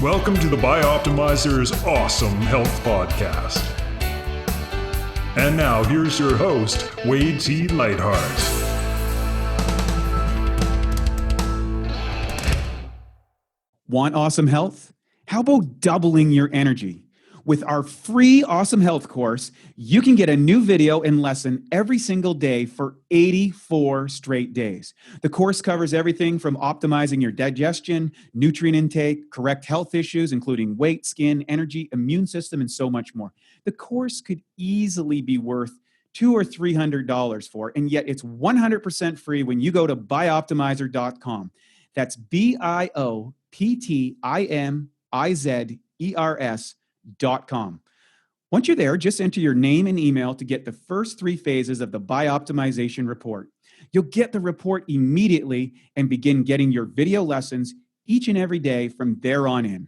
Welcome to the Bioptimizers Awesome Health Podcast. And now here's your host, Wade T. Lightheart. Want awesome health? How about doubling your energy? With our free Awesome Health course, you can get a new video and lesson every single day for 84 straight days. The course covers everything from optimizing your digestion, nutrient intake, correct health issues, including weight, skin, energy, immune system, and so much more. The course could easily be worth $200 or $300 for, and yet it's 100% free when you go to bioptimizer.com. That's bioptimizers.com. Once you're there, just enter your name and email to get the first 3 phases of the Bioptimization report. You'll get the report immediately and begin getting your video lessons each and every day from there on in.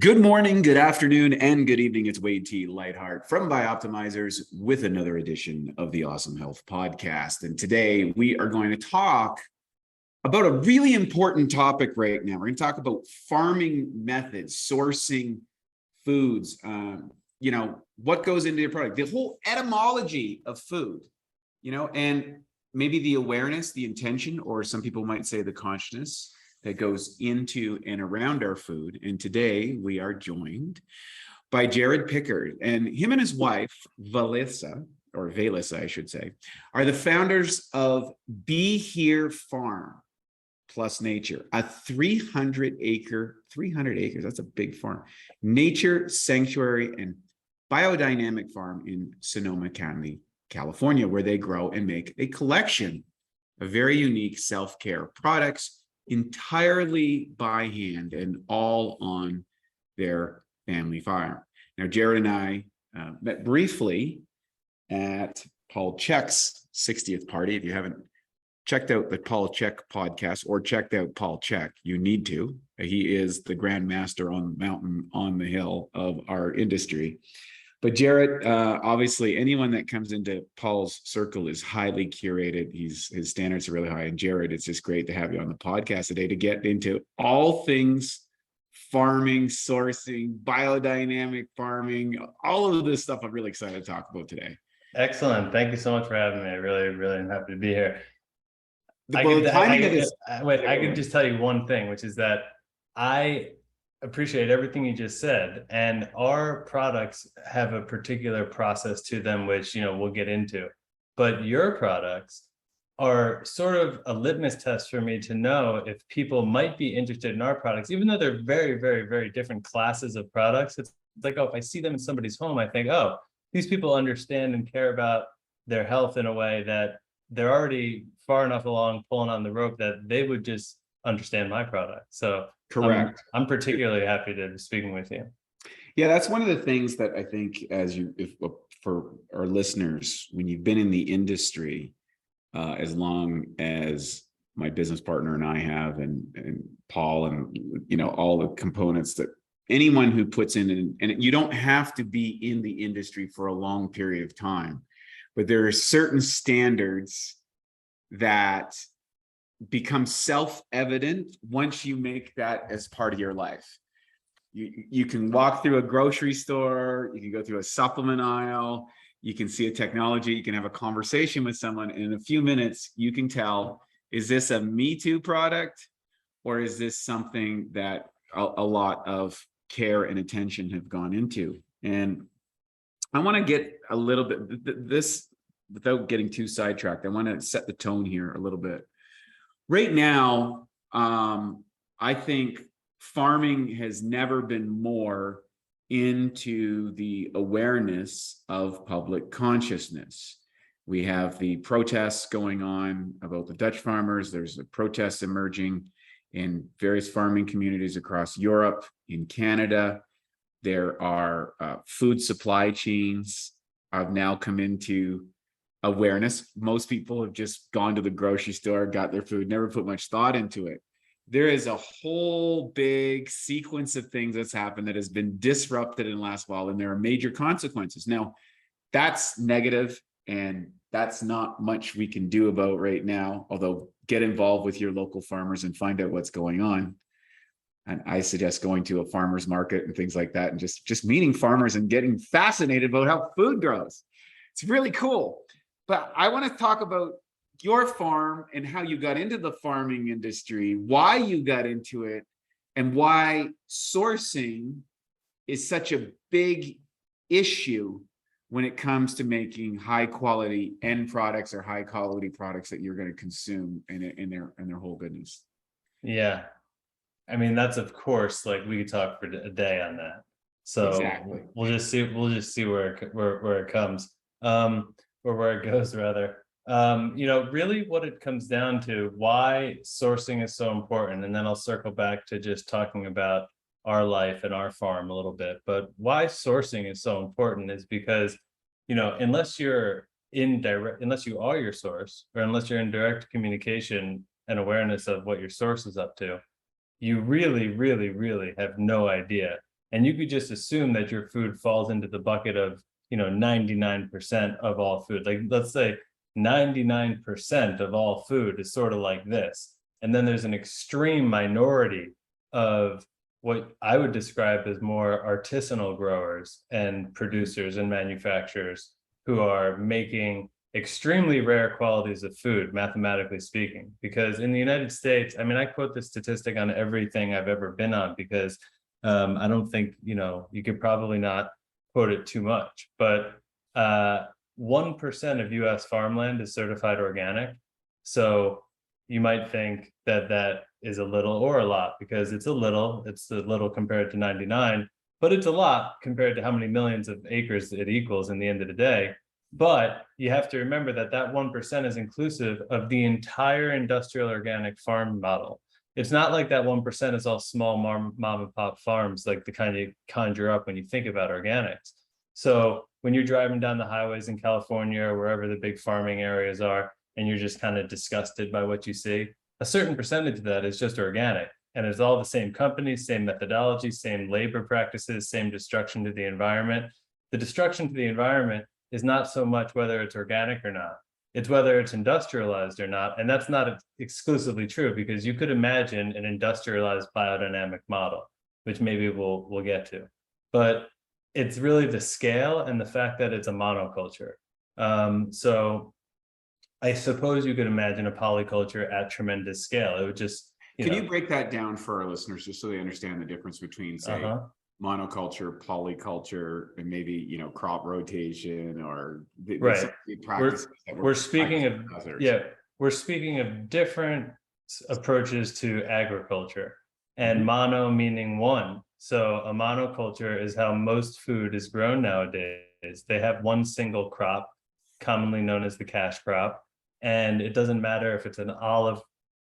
Good morning, good afternoon, and good evening. It's Wade T. Lightheart from Bioptimizers with another edition of the Awesome Health Podcast. And today we are going to talk about a really important topic right now. We're going to talk about farming methods, sourcing foods, what goes into your product, the whole etymology of food, and maybe the awareness, the intention, or some people might say the consciousness that goes into and around our food. And today we are joined by Jared Pickard, and him and his wife, Velisa, I should say, are the founders of Be Here Farm plus Nature, a 300 acres, that's a big farm, Nature Sanctuary and Biodynamic farm in Sonoma County, California, where they grow and make a collection of very unique self-care products entirely by hand and all on their family farm. Now, Jared and I met briefly at Paul Chek's 60th party. If you haven't checked out the Paul Chek podcast or checked out Paul Chek, you need to. He is the grandmaster on the mountain, on the hill of our industry. But Jared, obviously, anyone that comes into Paul's circle is highly curated. His standards are really high. And Jared, it's just great to have you on the podcast today to get into all things farming, sourcing, biodynamic farming, all of this stuff I'm really excited to talk about today. Excellent. Thank you so much for having me. I really am happy to be here. I could just tell you one thing, which is that I appreciate everything you just said, and our products have a particular process to them, which we'll get into. But your products are sort of a litmus test for me to know if people might be interested in our products, even though they're very, very, very different classes of products. It's like, if I see them in somebody's home, I think, oh, these people understand and care about their health in a way that they're already far enough along pulling on the rope that they would just understand my product. So correct. I'm particularly happy to be speaking with you. Yeah, that's one of the things that I think, for our listeners, when you've been in the industry as long as my business partner and I have, and Paul, and all the components that anyone who puts in, and you don't have to be in the industry for a long period of time, but there are certain standards that become self-evident once you make that as part of your life. You can walk through a grocery store, you can go through a supplement aisle, you can see a technology, you can have a conversation with someone, and in a few minutes, you can tell, is this a Me Too product, or is this something that a lot of care and attention have gone into? And I want to get a little bit this, without getting too sidetracked, I want to set the tone here a little bit. Right now, I think farming has never been more into the awareness of public consciousness. We have the protests going on about the Dutch farmers. There's a protest emerging in various farming communities across Europe, in Canada. There are food supply chains have now come into awareness. Most people have just gone to the grocery store, got their food, never put much thought into it. There is a whole big sequence of things that's happened that has been disrupted in the last while, and there are major consequences. Now, that's negative, and that's not much we can do about right now, although get involved with your local farmers and find out what's going on. And I suggest going to a farmer's market and things like that, and just meeting farmers and getting fascinated about how food grows. It's really cool. But I want to talk about your farm and how you got into the farming industry, why you got into it, and why sourcing is such a big issue when it comes to making high quality end products or high quality products that you're going to consume in their whole goodness. Yeah. I mean, that's, of course, like we could talk for a day on that. So exactly. we'll just see where it comes, or where it goes rather. Really what it comes down to, why sourcing is so important. And then I'll circle back to just talking about our life and our farm a little bit. But why sourcing is so important is because, unless you are your source, or unless you're in direct communication and awareness of what your source is up to, you really, really, really have no idea. And you could just assume that your food falls into the bucket of, 99% of all food. Like, let's say 99% of all food is sort of like this. And then there's an extreme minority of what I would describe as more artisanal growers and producers and manufacturers who are making extremely rare qualities of food, mathematically speaking. Because in the United States, I mean, I quote this statistic on everything I've ever been on, because I don't think, you could probably not quote it too much, but 1% of US farmland is certified organic. So you might think that that is a little or a lot, because it's a little compared to 99, but it's a lot compared to how many millions of acres it equals in the end of the day. But you have to remember that 1% is inclusive of the entire industrial organic farm model. It's not like that 1% is all small mom and pop farms, like the kind you conjure up when you think about organics. So when you're driving down the highways in California or wherever the big farming areas are, and you're just kind of disgusted by what you see, a certain percentage of that is just organic. And it's all the same companies, same methodology, same labor practices, same destruction to the environment. The destruction to the environment is not so much whether it's organic or not, it's whether it's industrialized or not. And that's not exclusively true, because you could imagine an industrialized biodynamic model, which maybe we'll get to. But it's really the scale and the fact that it's a monoculture. So I suppose you could imagine a polyculture at tremendous scale. It would just, Can you break that down for our listeners, just so they understand the difference between, say, monoculture, polyculture, and maybe, crop rotation, or right? Practices we're speaking of we're speaking of different approaches to agriculture, and mono meaning one. So a monoculture is how most food is grown nowadays. They have one single crop, commonly known as the cash crop, and it doesn't matter if it's an olive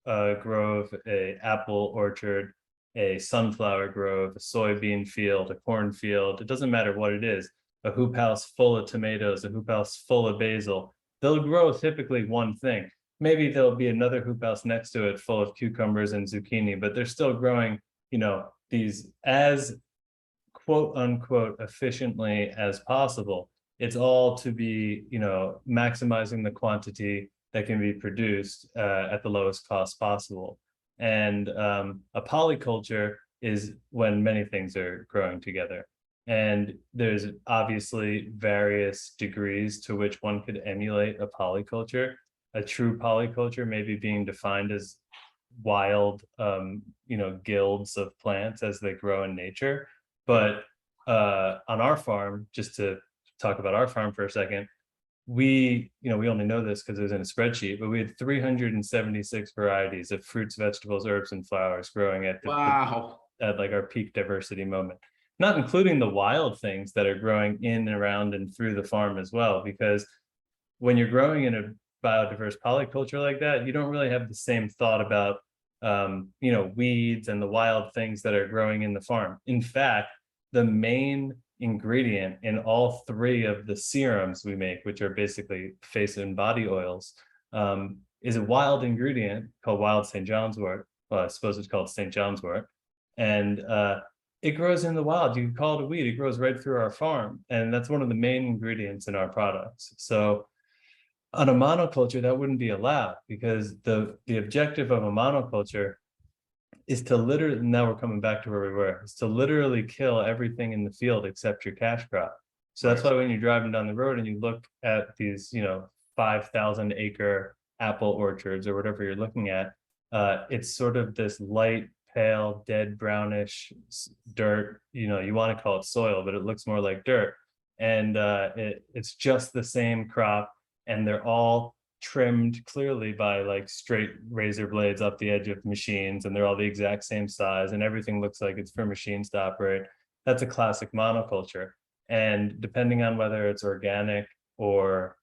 grove, a apple orchard, a sunflower grove, a soybean field, a corn field. It doesn't matter what it is. A hoop house full of tomatoes, a hoop house full of basil. They'll grow typically one thing. Maybe there'll be another hoop house next to it full of cucumbers and zucchini, but they're still growing, these as quote unquote efficiently as possible. It's all to be, maximizing the quantity that can be produced at the lowest cost possible. And a polyculture is when many things are growing together. And there's obviously various degrees to which one could emulate a polyculture. A true polyculture may be being defined as wild, guilds of plants as they grow in nature. But on our farm, just to talk about our farm for a second, we only know this because it was in a spreadsheet, but we had 376 varieties of fruits, vegetables, herbs, and flowers growing at like our peak diversity moment, not including the wild things that are growing in, around, and through the farm as well. Because when you're growing in a biodiverse polyculture like that, you don't really have the same thought about weeds and the wild things that are growing in the farm. In fact, the main ingredient in all three of the serums we make, which are basically face and body oils, is a wild ingredient called wild St. John's wort. Well, I suppose it's called St. John's wort. And it grows in the wild. You can call it a weed. It grows right through our farm. And that's one of the main ingredients in our products. So on a monoculture, that wouldn't be allowed, because the objective of a monoculture is to literally, now we're coming back to where we were, is to literally kill everything in the field except your cash crop. So that's why when you're driving down the road and you look at these, 5,000 acre apple orchards or whatever you're looking at, it's sort of this light, pale, dead brownish dirt. You want to call it soil, but it looks more like dirt. And it's just the same crop, and they're all trimmed clearly by like straight razor blades up the edge of machines, and they're all the exact same size, and everything looks like it's for machines to operate. That's a classic monoculture. And depending on whether it's organic or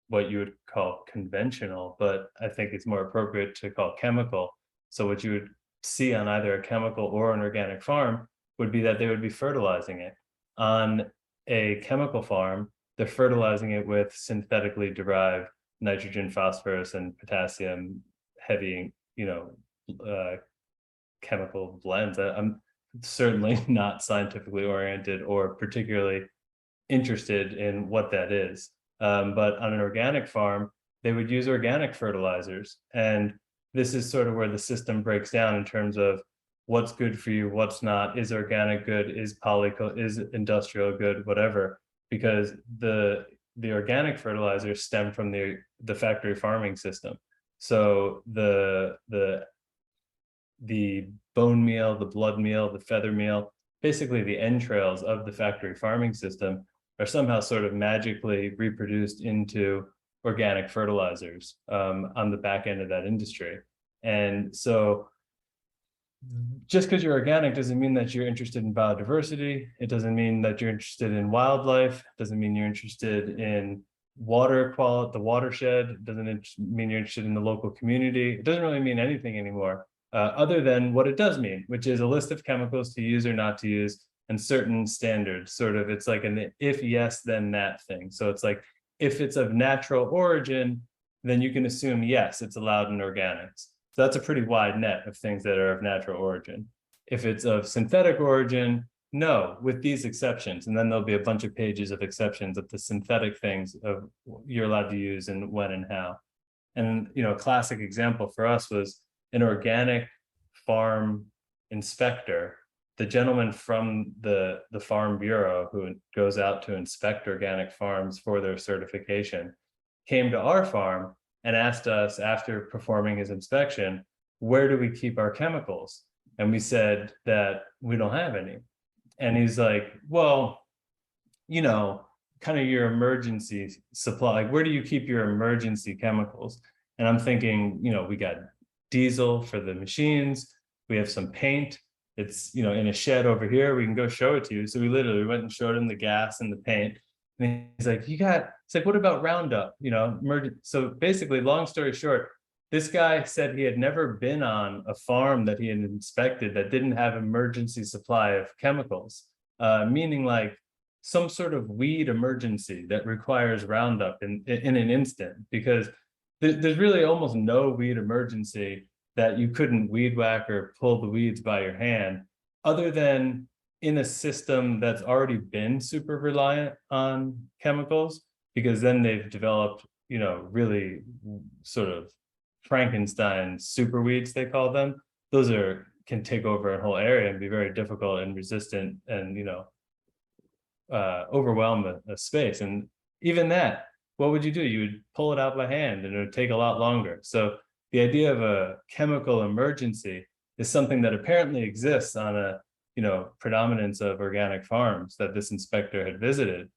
what you would call conventional, but I think it's more appropriate to call chemical. So what you would see on either a chemical or an organic farm would be that they would be fertilizing it. On a chemical farm, they're fertilizing it with synthetically derived nitrogen, phosphorus, and potassium heavy, chemical blends. I'm certainly not scientifically oriented or particularly interested in what that is. But on an organic farm, they would use organic fertilizers. And this is sort of where the system breaks down in terms of what's good for you, what's not, is organic good, is industrial good, whatever, because the organic fertilizers stem from the factory farming system. So the bone meal, the blood meal, the feather meal, basically the entrails of the factory farming system are somehow sort of magically reproduced into organic fertilizers on the back end of that industry. And so just because you're organic doesn't mean that you're interested in biodiversity. It doesn't mean that you're interested in wildlife. It doesn't mean you're interested in water quality, the watershed. It doesn't mean you're interested in the local community. It doesn't really mean anything anymore, other than what it does mean, which is a list of chemicals to use or not to use and certain standards. Sort of, it's like an if yes, then that thing. So it's like, if it's of natural origin, then you can assume, yes, it's allowed in organics. So that's a pretty wide net of things that are of natural origin. If it's of synthetic origin, no, with these exceptions. And then there'll be a bunch of pages of exceptions of the synthetic things of you're allowed to use and when and how. And, a classic example for us was an organic farm inspector. The gentleman from the Farm Bureau who goes out to inspect organic farms for their certification came to our farm and asked us, after performing his inspection, where do we keep our chemicals? And we said that we don't have any. And he's like, well, kind of your emergency supply, like, where do you keep your emergency chemicals? And I'm thinking, we got diesel for the machines, we have some paint, it's, in a shed over here, we can go show it to you. So we literally went and showed him the gas and the paint. And he's like, it's like, what about Roundup? So basically, long story short, this guy said he had never been on a farm that he had inspected that didn't have emergency supply of chemicals, meaning like some sort of weed emergency that requires Roundup in an instant, because there's really almost no weed emergency that you couldn't weed whack or pull the weeds by your hand, other than in a system that's already been super reliant on chemicals, because then they've developed, really sort of Frankenstein super weeds, they call them. Those can take over a whole area and be very difficult and resistant and, overwhelm a space. And even that, what would you do? You would pull it out by hand and it would take a lot longer. So the idea of a chemical emergency is something that apparently exists on a predominance of organic farms that this inspector had visited.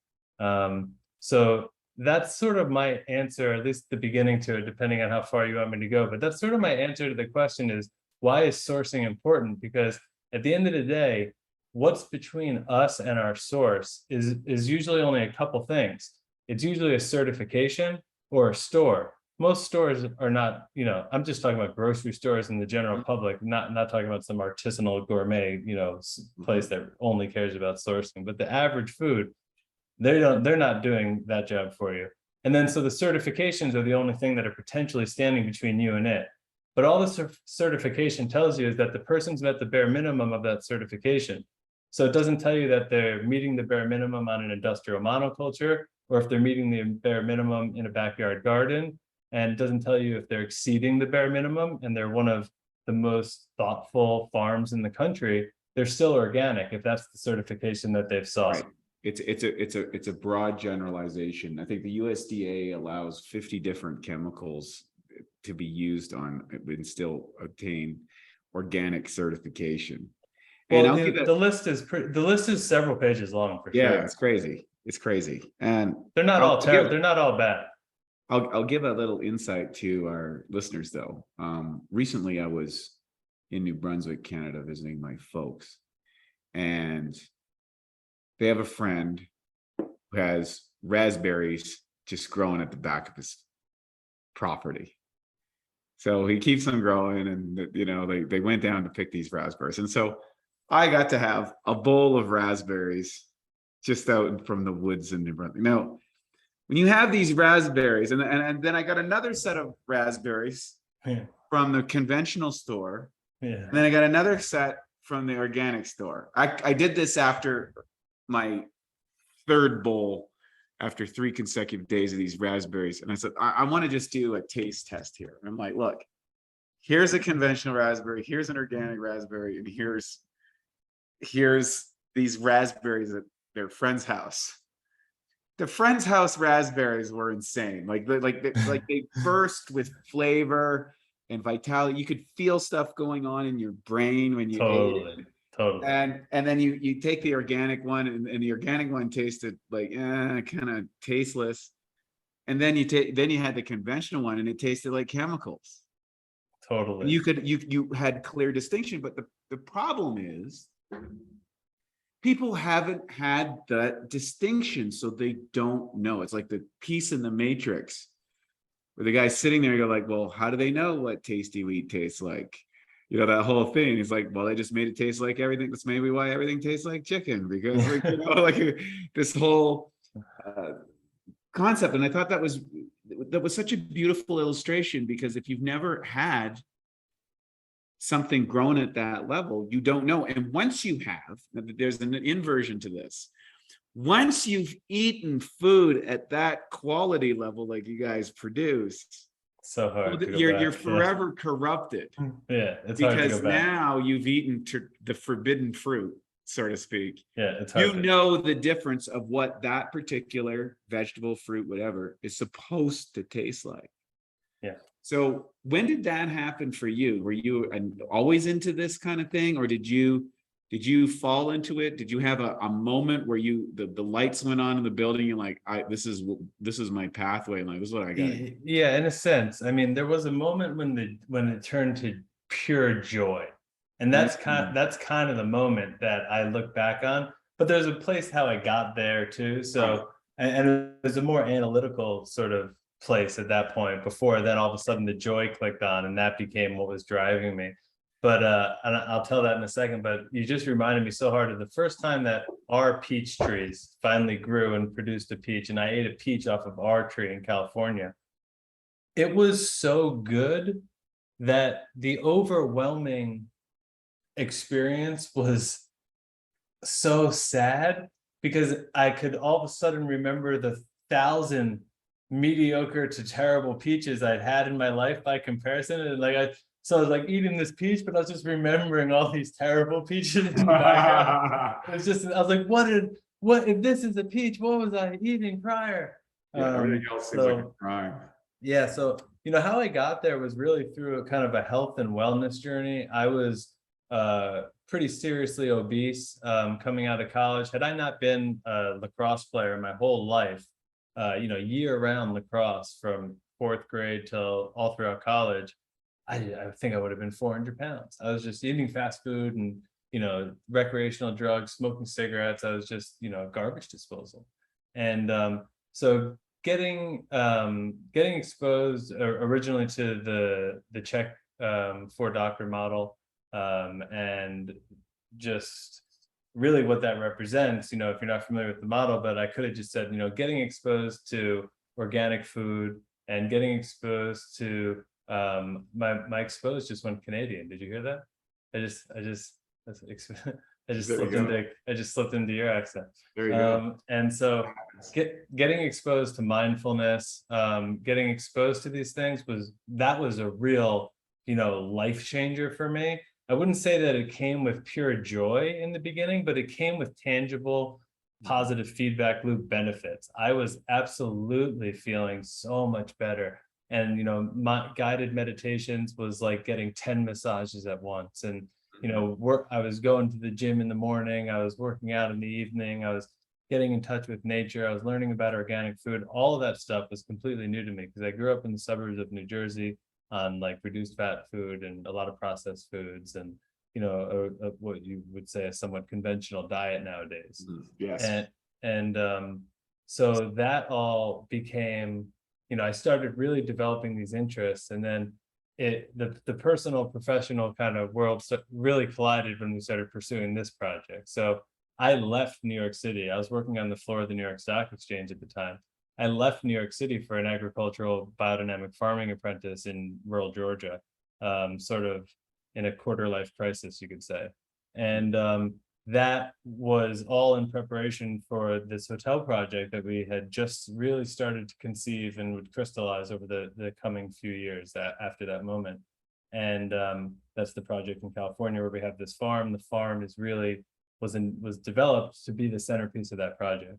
So that's sort of my answer, at least the beginning to it, depending on how far you want me to go. But that's sort of my answer to the question is, why is sourcing important? Because at the end of the day, what's between us and our source is usually only a couple things. It's usually a certification or a store. Most stores are not, I'm just talking about grocery stores and the general public, not talking about some artisanal gourmet, place that only cares about sourcing. But the average food, they're not doing that job for you. And then so the certifications are the only thing that are potentially standing between you and it. But all the certification tells you is that the person's met the bare minimum of that certification. So it doesn't tell you that they're meeting the bare minimum on an industrial monoculture, or if they're meeting the bare minimum in a backyard garden. And it doesn't tell you if they're exceeding the bare minimum and they're one of the most thoughtful farms in the country, they're still organic if that's the certification that they've sought. Right. It's a broad generalization. I think the USDA allows 50 different chemicals to be used on and still obtain organic certification. Well, the list is several pages long for sure. Yeah, it's crazy. It's crazy, and they're not all terrible. They're not all bad. I'll give a little insight to our listeners, though. Recently, I was in New Brunswick, Canada, visiting my folks, and they have a friend who has raspberries just growing at the back of his property. So he keeps them growing, and they went down to pick these raspberries, and so I got to have a bowl of raspberries just out from the woods in New Brunswick. Now, when you have these raspberries, and then I got another set of raspberries from the conventional store, and then I got another set from the organic store. I did this after my third bowl, after 3 consecutive days of these raspberries, and I said, I want to just do a taste test here. And I'm like, look, here's a conventional raspberry, here's an organic raspberry, and here's these raspberries at their friend's house. The friend's house raspberries were insane. Like they burst with flavor and vitality. You could feel stuff going on in your brain when you ate it. Totally. And then you take the organic one, and the organic one tasted like kind of tasteless. And then you had the conventional one, and it tasted like chemicals. Totally. And you had clear distinction, but the problem is people haven't had that distinction, so they don't know. It's like the piece in the Matrix where the guy's sitting there and go like, well, how do they know what tasty wheat tastes like? That whole thing. He's like, well, they just made it taste like everything. That's maybe why everything tastes like chicken, because this whole concept. And I thought that was such a beautiful illustration, because if you've never had something grown at that level, you don't know. And once you have, there's an inversion to this. Once you've eaten food at that quality level, like you guys produce, so hard. You're forever corrupted. Yeah, it's because hard to go back. Now you've eaten the forbidden fruit, so to speak. Yeah, it's hard. You know the difference of what that particular vegetable, fruit, whatever, is supposed to taste like. Yeah. So when did that happen for you? Were you always into this kind of thing, or did you fall into it? Did you have a moment where the lights went on in the building? You're like, this is my pathway, and like, this is what I got. Yeah, in a sense. I mean, there was a moment when it turned to pure joy, and that's kind of the moment that I look back on. But there's a place how I got there too. So and it was a more analytical sort of place at that point, before then all of a sudden the joy clicked on, and that became what was driving me. But and I'll tell that in a second, but you just reminded me so hard of the first time that our peach trees finally grew and produced a peach, and I ate a peach off of our tree in California. It was so good that the overwhelming experience was so sad, because I could all of a sudden remember the 1,000 mediocre to terrible peaches I'd had in my life by comparison, and so I was like eating this peach, but I was just remembering all these terrible peaches in the background. I was like, what if this is a peach, what was I eating prior? Everything else seems like a crime. Yeah, so how I got there was really through a kind of a health and wellness journey. I was pretty seriously obese coming out of college. Had I not been a lacrosse player my whole life, year-round lacrosse from 4th grade till all throughout college, I think I would have been 400 pounds. I was just eating fast food and, recreational drugs, smoking cigarettes. I was just, garbage disposal. And so getting exposed originally to the Czech 4-doctor model, and just really what that represents, if you're not familiar with the model, but I could have just said, getting exposed to organic food and getting exposed to my expose just went Canadian. Did you hear that? I just slipped into your accent. There you go. And so getting exposed to mindfulness, getting exposed to these things was a real life changer for me. I wouldn't say that it came with pure joy in the beginning, but it came with tangible, positive feedback loop benefits. I was absolutely feeling so much better. And, my guided meditations was like getting 10 massages at once. And, I was going to the gym in the morning, I was working out in the evening, I was getting in touch with nature, I was learning about organic food. All of that stuff was completely new to me because I grew up in the suburbs of New Jersey on like reduced fat food and a lot of processed foods and what you would say a somewhat conventional diet nowadays. Yes. And so that all became, I started really developing these interests, and then the personal professional kind of world really collided when we started pursuing this project. So I left New York City. I was working on the floor of the New York Stock Exchange at the time. I left New York City for an agricultural biodynamic farming apprentice in rural Georgia, sort of in a quarter life crisis, you could say. And that was all in preparation for this hotel project that we had just really started to conceive and would crystallize over the coming few years after that moment. And that's the project in California where we have this farm. The farm is really was developed to be the centerpiece of that project.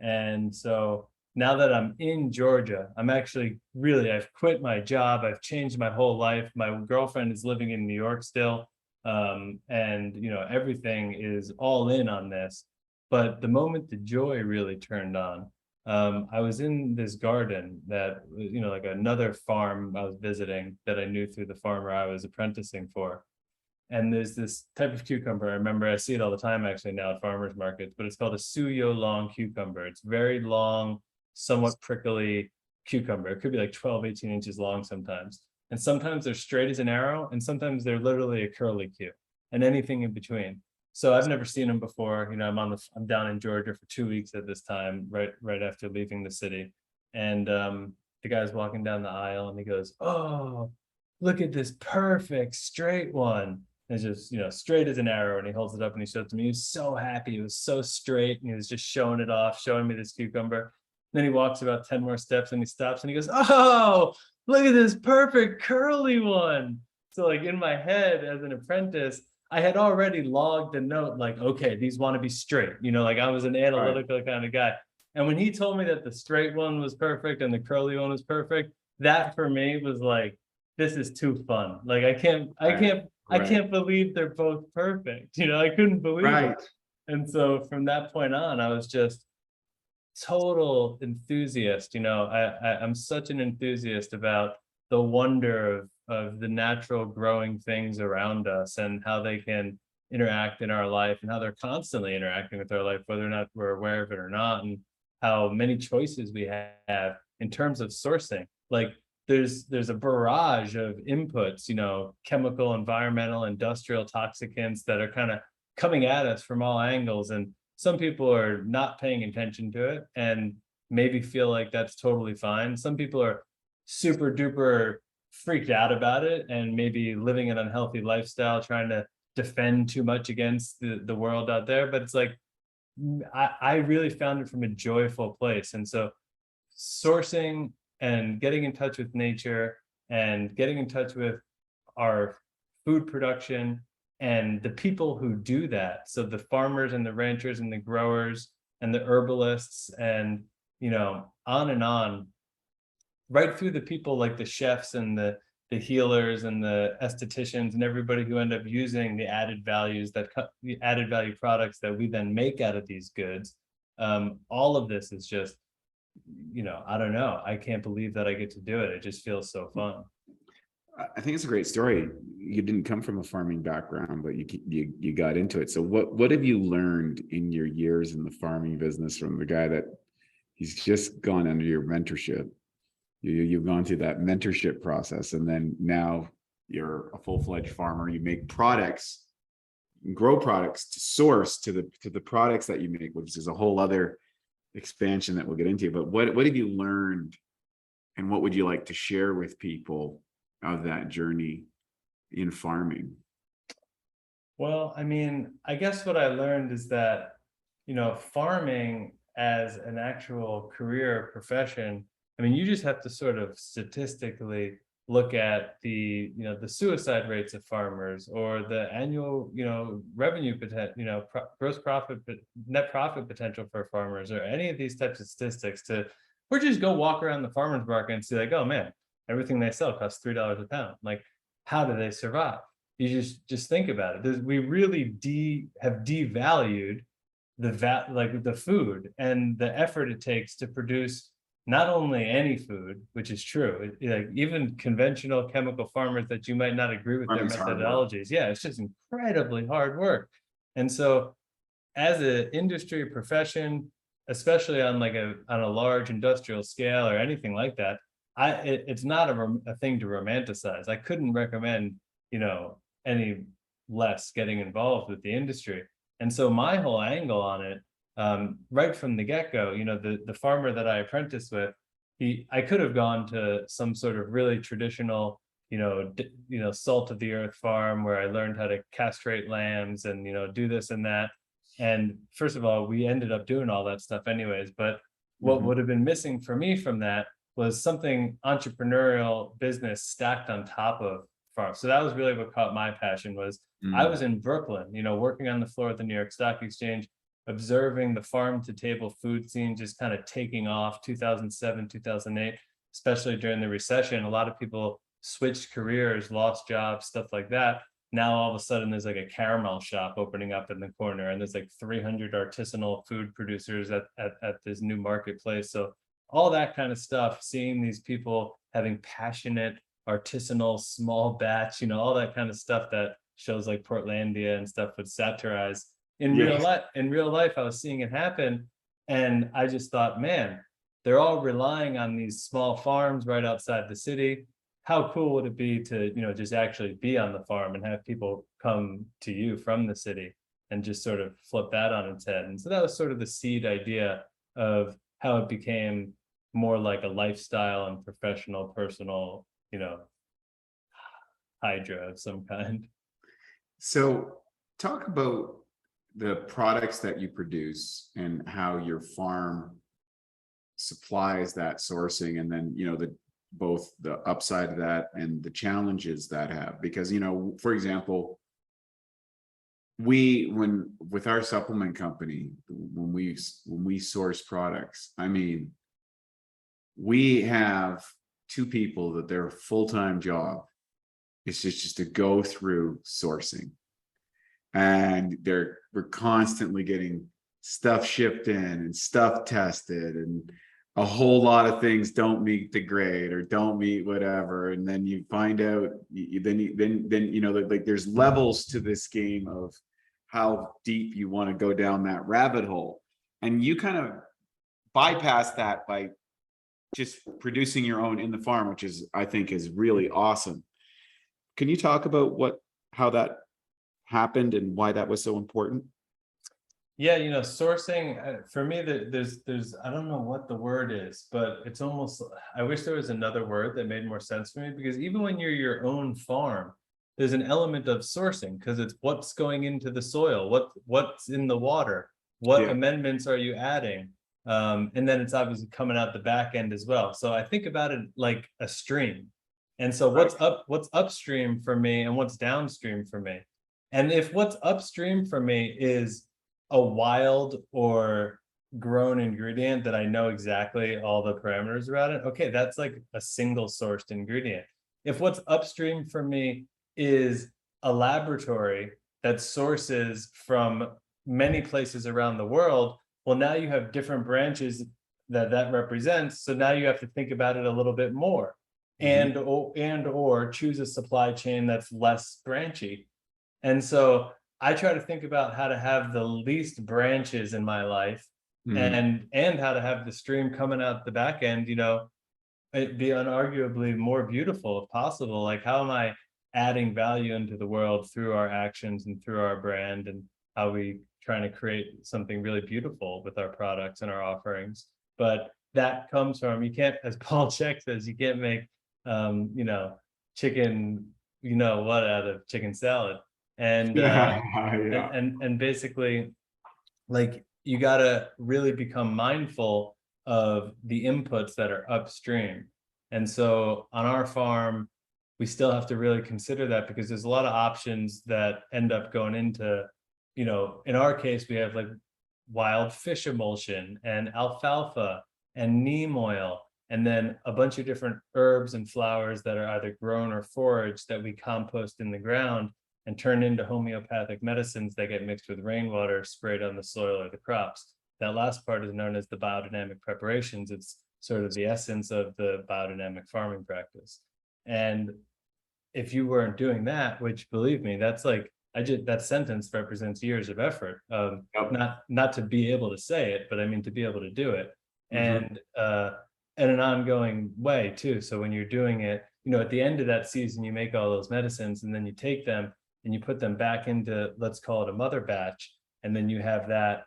And so now that I'm in Georgia, I'm actually I've quit my job. I've changed my whole life. My girlfriend is living in New York still. And, everything is all in on this. But the moment the joy really turned on, I was in this garden that, like another farm I was visiting that I knew through the farmer I was apprenticing for. And there's this type of cucumber. I remember I see it all the time actually now at farmers markets, but it's called a suyo long cucumber. It's very long, somewhat prickly cucumber. It could be like 12, 18 inches long sometimes. And sometimes they're straight as an arrow, and sometimes they're literally a curly Q, and anything in between. So I've never seen them before. I'm down in Georgia for 2 weeks at this time, right after leaving the city. And the guy's walking down the aisle and he goes, "Oh, look at this perfect straight one." And it's just, straight as an arrow. And he holds it up and he shows it to me. He was so happy. It was so straight. And he was just showing it off, showing me this cucumber. Then he walks about 10 more steps and he stops and he goes, "Oh, look at this perfect curly one." So like in my head as an apprentice, I had already logged a note like, okay, these want to be straight. Like I was an analytical kind of guy. And when he told me that the straight one was perfect and the curly one was perfect, that for me was like, this is too fun. Like I can't believe they're both perfect. I couldn't believe it. And so from that point on, I was just total enthusiast. I'm such an enthusiast about the wonder of the natural growing things around us and how they can interact in our life and how they're constantly interacting with our life, whether or not we're aware of it or not, and how many choices we have in terms of sourcing. Like there's a barrage of inputs, chemical, environmental, industrial toxicants that are kind of coming at us from all angles. And some people are not paying attention to it and maybe feel like that's totally fine. Some people are super duper freaked out about it and maybe living an unhealthy lifestyle, trying to defend too much against the world out there. But it's like, I really found it from a joyful place. And so sourcing and getting in touch with nature and getting in touch with our food production and the people who do that. So the farmers and the ranchers and the growers and the herbalists and, on and on, right through the people like the chefs and the healers and the estheticians and everybody who end up using the added value products that we then make out of these goods. All of this is just, I don't know. I can't believe that I get to do it. It just feels so fun. I think it's a great story. You didn't come from a farming background, but you got into it. So what have you learned in your years in the farming business from the guy that he's just gone under your mentorship? You've gone through that mentorship process, and then now you're a full-fledged farmer. You make products, grow products to source to the products that you make, which is a whole other expansion that we'll get into. But what have you learned, and what would you like to share with people of that journey in farming? Well, I guess what I learned is that, farming as an actual career profession, you just have to sort of statistically look at the, the suicide rates of farmers, or the annual, revenue potential, gross profit, net profit potential for farmers, or any of these types of statistics, or just go walk around the farmers market and see, like, oh man, everything they sell costs $3 a pound. Like, how do they survive? You just think about it. We really have devalued the food and the effort it takes to produce not only any food, which is true, like even conventional chemical farmers that you might not agree with their methodologies. Yeah, it's just incredibly hard work. And so as an industry profession, especially on a large industrial scale or anything like that, it's not a thing to romanticize. I couldn't recommend, any less getting involved with the industry. And so my whole angle on it, right from the get-go, the farmer that I apprenticed with, I could have gone to some sort of really traditional, salt of the earth farm where I learned how to castrate lambs and, do this and that. And first of all, we ended up doing all that stuff anyways. But what would have been missing for me from that was something entrepreneurial business stacked on top of farm. So that was really what caught my passion. Was I was in Brooklyn, working on the floor at the New York Stock Exchange, observing the farm to table food scene just kind of taking off 2007, 2008, especially during the recession. A lot of people switched careers, lost jobs, stuff like that. Now all of a sudden there's like a caramel shop opening up in the corner, and there's like 300 artisanal food producers at this new marketplace. So all that kind of stuff, seeing these people having passionate, artisanal, small batch, all that kind of stuff that shows like Portlandia and stuff would satirize. In real life, I was seeing it happen. And I just thought, man, they're all relying on these small farms right outside the city. How cool would it be to, just actually be on the farm and have people come to you from the city, and just sort of flip that on its head. And so that was sort of the seed idea of how it became more like a lifestyle and professional, personal, hydra of some kind. So talk about the products that you produce and how your farm supplies that sourcing, and then, both the upside of that and the challenges that have, because, for example, with our supplement company, when we source products, I mean, we have two people that their full-time job is just to go through sourcing, and we're constantly getting stuff shipped in and stuff tested, and a whole lot of things don't meet the grade or don't meet whatever, and then you find out like there's levels to this game of how deep you want to go down that rabbit hole, and you kind of bypass that by just producing your own in the farm, which I think is really awesome. Can you talk about how that happened and why that was so important? Yeah, sourcing, for me, there's I don't know what the word is, but it's almost, I wish there was another word that made more sense for me, because even when you're your own farm, there's an element of sourcing, because it's what's going into the soil, what's in the water, what amendments are you adding, and then it's obviously coming out the back end as well. So I think about it like a stream. And so what's upstream for me and what's downstream for me. And if what's upstream for me is a wild or grown ingredient that I know exactly all the parameters around it, okay, that's like a single sourced ingredient. If what's upstream for me is a laboratory that sources from many places around the world, well, now you have different branches that represents. So now you have to think about it a little bit more, and or choose a supply chain that's less branchy. And so I try to think about how to have the least branches in my life, and how to have the stream coming out the back end, it be unarguably more beautiful if possible. Like, how am I adding value into the world through our actions and through our brand, and how we trying to create something really beautiful with our products and our offerings. But that comes from, you can't, as Paul Chek says, you can't make chicken out of chicken salad. And and basically, like, you got to really become mindful of the inputs that are upstream. And so on our farm, we still have to really consider that, because there's a lot of options that end up going into, you know, in our case, we have like wild fish emulsion and alfalfa and neem oil, and then a bunch of different herbs and flowers that are either grown or foraged that we compost in the ground and turn into homeopathic medicines that get mixed with rainwater, sprayed on the soil or the crops. That last part is known as the biodynamic preparations. It's sort of the essence of the biodynamic farming practice. And if you weren't doing that, which believe me, that's like, that sentence represents years of effort, not to be able to say it, but I mean to be able to do it, and an ongoing way too. So when you're doing it, you know, at the end of that season, you make all those medicines, and then you take them and you put them back into, let's call it a mother batch, and then you have that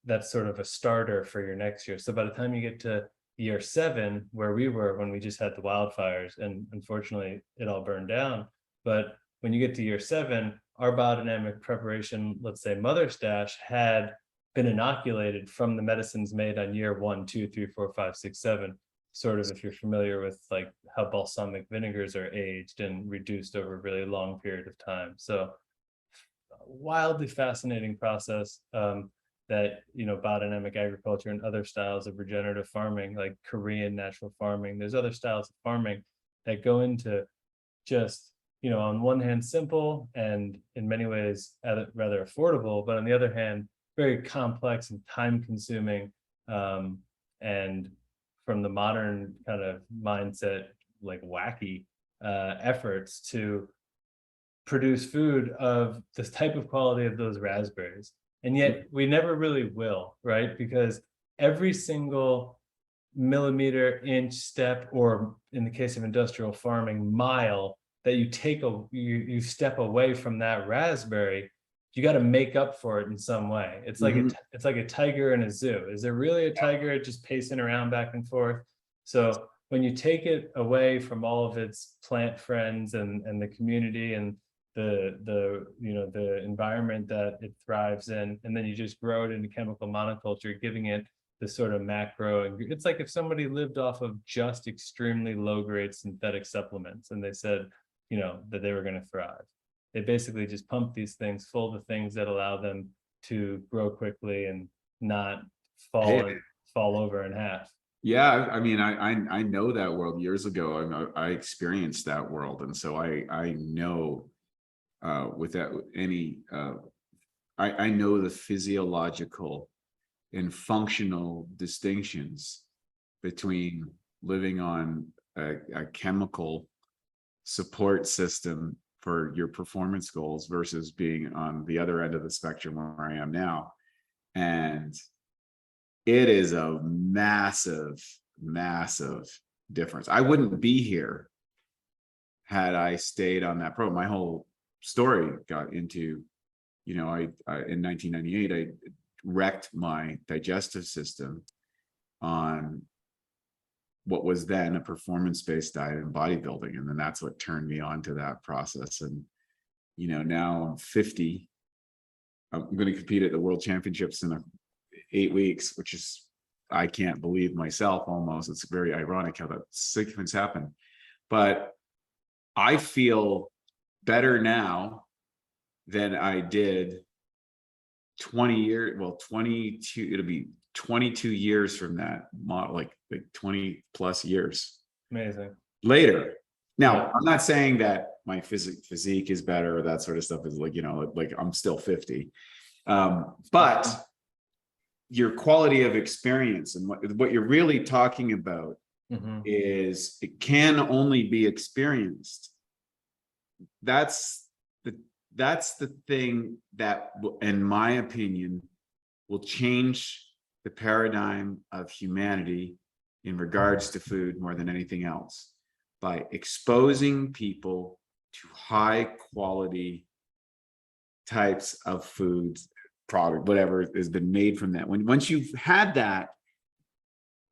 that's sort of a starter for your next year. So by the time you get to year 7, where we were when we just had the wildfires, and unfortunately it all burned down, but when you get to year 7, our biodynamic preparation, let's say mother stash, had been inoculated from the medicines made on year 1, 2, 3, 4, 5, 6, 7. Sort of, if you're familiar with like how balsamic vinegars are aged and reduced over a really long period of time. So wildly fascinating process that, you know, biodynamic agriculture and other styles of regenerative farming, like Korean natural farming, there's other styles of farming that go into just, you know, on one hand, simple and in many ways rather affordable, but on the other hand, very complex and time consuming. And from the modern kind of mindset, like wacky efforts to produce food of this type of quality of those raspberries. And yet we never really will, right? Because every single millimeter, inch, step, or in the case of industrial farming, mile that you take you step away from that raspberry, you got to make up for it in some way. It's like it's like a tiger in a zoo. Is there really a tiger just pacing around back and forth? So when you take it away from all of its plant friends and the community and the you know, the environment that it thrives in, and then you just grow it into chemical monoculture, giving it the sort of macro, and it's like if somebody lived off of just extremely low grade synthetic supplements and they said, you know, that they were going to thrive. They basically just pump these things full of things that allow them to grow quickly and not fall over in half. Yeah, I mean, I know that world years ago. I experienced that world, and so I know without any I know the physiological and functional distinctions between living on a chemical support system for your performance goals versus being on the other end of the spectrum where I am now. And it is a massive, massive difference. I wouldn't be here had I stayed on that program. My whole story got into, you know, I in 1998, I wrecked my digestive system on what was then a performance-based diet in bodybuilding. And then that's what turned me on to that process. And, you know, now I'm 50. I'm going to compete at the World Championships in 8 weeks, which is, I can't believe myself almost. It's very ironic how that sequence happened. But I feel better now than I did 22, it'll be 22 years from that model, like 20 plus years. Amazing. Later. Now, I'm not saying that my physique is better or that sort of stuff is like, you know, like I'm still 50. But your quality of experience and what you're really talking about is it can only be experienced. That's the thing that, in my opinion, will change the paradigm of humanity in regards to food more than anything else, by exposing people to high quality types of foods, product, whatever has been made from that. Once you've had that,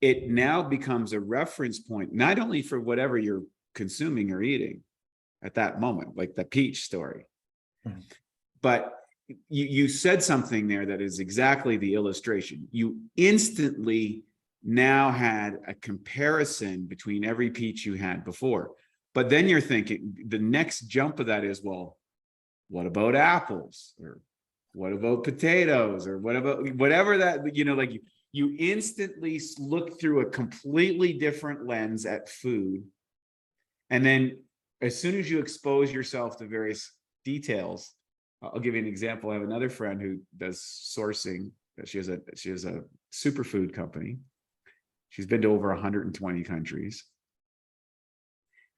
it now becomes a reference point, not only for whatever you're consuming or eating at that moment, like the peach story, but you said something there that is exactly the illustration. You instantly now had a comparison between every peach you had before. But then you're thinking the next jump of that is, well, what about apples? Or what about potatoes? Or what about whatever that, you know, like you instantly look through a completely different lens at food. And then as soon as you expose yourself to various details, I'll give you an example. I have another friend who does sourcing. She has a superfood company. She's been to over 120 countries.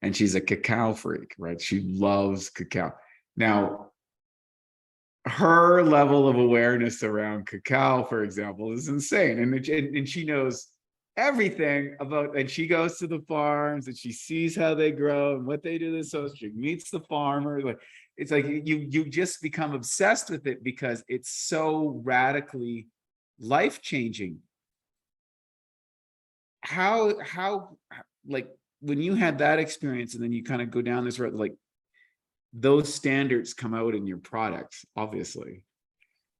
And she's a cacao freak, right? She loves cacao. Now, her level of awareness around cacao, for example, is insane. And she knows everything about, and she goes to the farms and she sees how they grow and what they do. So she meets the farmer. Like, it's like you just become obsessed with it because it's so radically life-changing. How like, when you had that experience and then you kind of go down this road, like those standards come out in your products, obviously.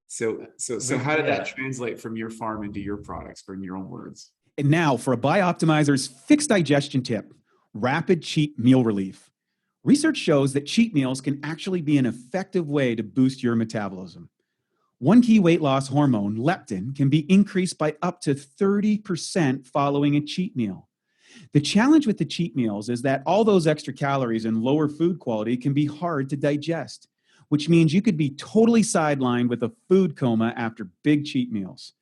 So how did that translate from your farm into your products, in your own words? And now for a Bioptimizers fixed digestion tip, rapid cheat meal relief. Research shows that cheat meals can actually be an effective way to boost your metabolism. One key weight loss hormone, leptin, can be increased by up to 30% following a cheat meal. The challenge with the cheat meals is that all those extra calories and lower food quality can be hard to digest, which means you could be totally sidelined with a food coma after big cheat meals.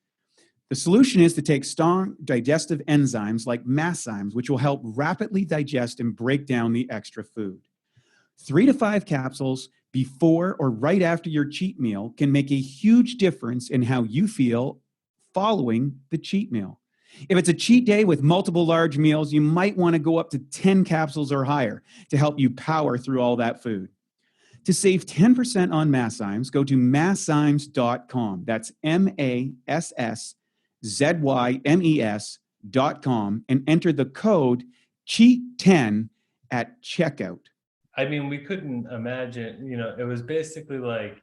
The solution is to take strong digestive enzymes like masszymes, which will help rapidly digest and break down the extra food. 3 to 5 capsules before or right after your cheat meal can make a huge difference in how you feel following the cheat meal. If it's a cheat day with multiple large meals, you might want to go up to 10 capsules or higher to help you power through all that food. To save 10% on masszymes, go to masszymes.com. That's MASSZYMES.com and enter the code CHEAT10 at checkout. I mean, we couldn't imagine, it was basically like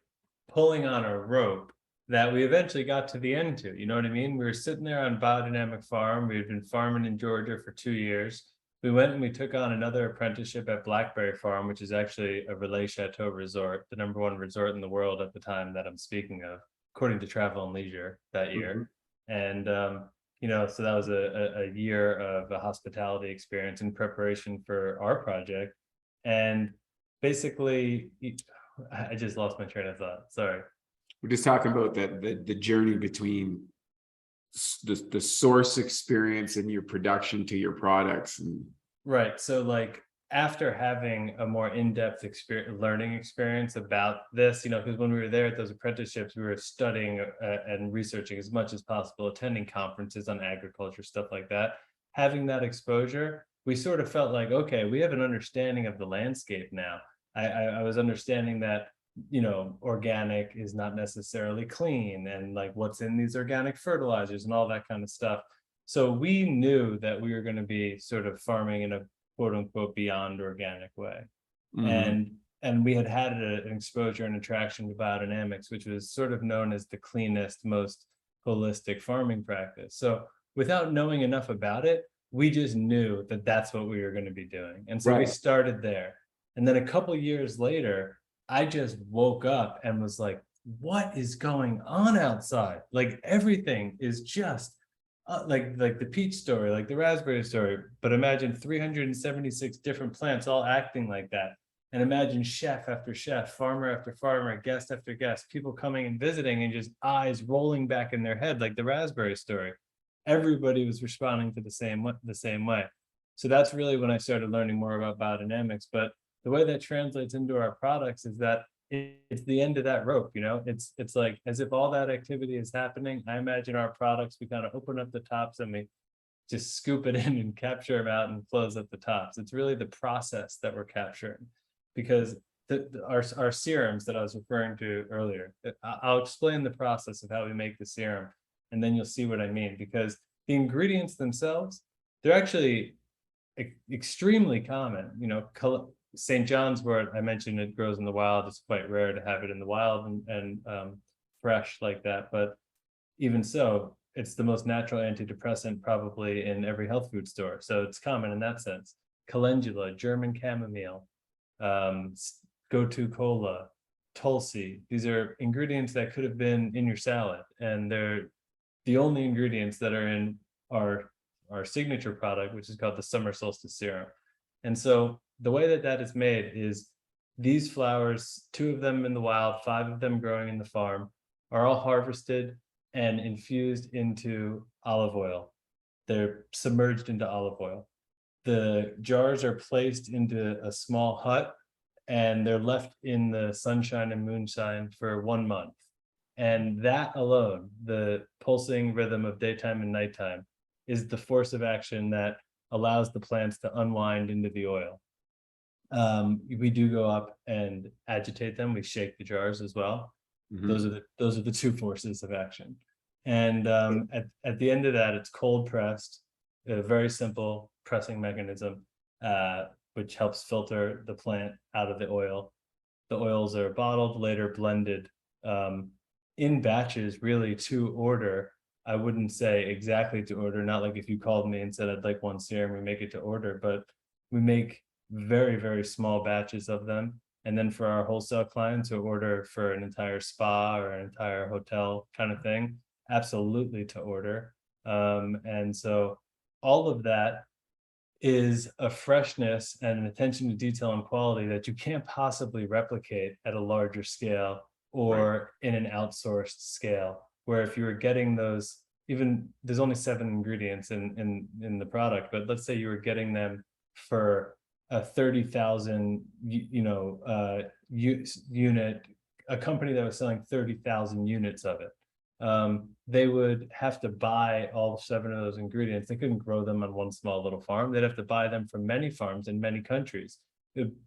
pulling on a rope that we eventually got to the end to, you know what I mean? We were sitting there on Biodynamic Farm. We had been farming in Georgia for 2 years. We went and we took on another apprenticeship at Blackberry Farm, which is actually a Relais Chateau resort, the #1 resort in the world at the time that I'm speaking of, according to Travel and Leisure that year. Mm-hmm. And, so that was a year of a hospitality experience in preparation for our project. And basically, I just lost my train of thought. Sorry. We're just talking about the journey between the source experience and your production to your products. Right. So like after having a more in-depth learning experience about this, because when we were there at those apprenticeships, we were studying and researching as much as possible, attending conferences on agriculture, stuff like that. Having that exposure, we sort of felt like, okay, we have an understanding of the landscape now. I was understanding that organic is not necessarily clean, and like what's in these organic fertilizers and all that kind of stuff. So we knew that we were going to be sort of farming in a quote unquote beyond organic way. Mm-hmm. And we had an exposure and attraction to biodynamics, which was sort of known as the cleanest, most holistic farming practice. So without knowing enough about it, we just knew that that's what we were going to be doing. And so we started there. And then a couple of years later, I just woke up and was like, what is going on outside? Like everything is just like the peach story, like the raspberry story, but imagine 376 different plants all acting like that. And imagine chef after chef, farmer after farmer, guest after guest, people coming and visiting and just eyes rolling back in their head like the raspberry story. Everybody was responding to the same way. So that's really when I started learning more about biodynamics. But the way that translates into our products is that it's the end of that rope, it's like as if all that activity is happening. I imagine our products, we kind of open up the tops and we just scoop it in and capture them out and close up the tops. It's really the process that we're capturing, because our serums that I was referring to earlier, I'll explain the process of how we make the serum, and then you'll see what I mean, because the ingredients themselves, they're actually extremely common. St. John's wort, I mentioned it grows in the wild. It's quite rare to have it in the wild and fresh like that. But even so, it's the most natural antidepressant probably in every health food store. So it's common in that sense. calendula, German chamomile, gotu kola, tulsi. These are ingredients that could have been in your salad, and they're the only ingredients that are in our signature product, which is called the summer solstice serum. And so the way that is made is these flowers, 2 of them in the wild, 5 of them growing in the farm, are all harvested and infused into olive oil. They're submerged into olive oil. The jars are placed into a small hut, and they're left in the sunshine and moonshine for 1 month. And that alone, the pulsing rhythm of daytime and nighttime, is the force of action that allows the plants to unwind into the oil. We do go up and agitate them. We shake the jars as well. Mm-hmm. Those are the 2 forces of action. And at the end of that, it's cold pressed, a very simple pressing mechanism, which helps filter the plant out of the oil. The oils are bottled, later blended in batches, really to order. I wouldn't say exactly to order, not like if you called me and said, I'd like 1 serum, we make it to order, but we make very, very small batches of them. And then for our wholesale clients who order for an entire spa or an entire hotel kind of thing, absolutely to order. And so all of that is a freshness and an attention to detail and quality that you can't possibly replicate at a larger scale or in an outsourced scale, where if you were getting those, even there's only 7 ingredients in the product, but let's say you were getting them for a 30,000 unit, a company that was selling 30,000 units of it, they would have to buy all 7 of those ingredients. They couldn't grow them on one small little farm. They'd have to buy them from many farms in many countries.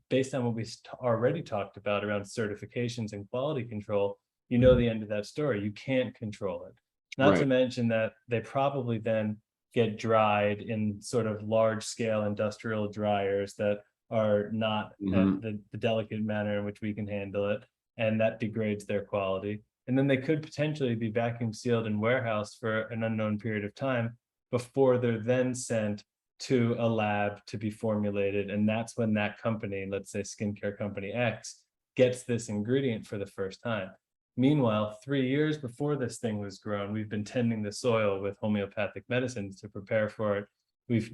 Based on what we already talked about around certifications and quality control, you know the end of that story. You can't control it. Not to mention that they probably then get dried in sort of large scale industrial dryers that are not at the delicate manner in which we can handle it, and that degrades their quality. And then they could potentially be vacuum sealed and warehoused for an unknown period of time before they're then sent to a lab to be formulated. And that's when that company, let's say skincare company X, gets this ingredient for the first time. Meanwhile, 3 years before this thing was grown, we've been tending the soil with homeopathic medicines to prepare for it. We've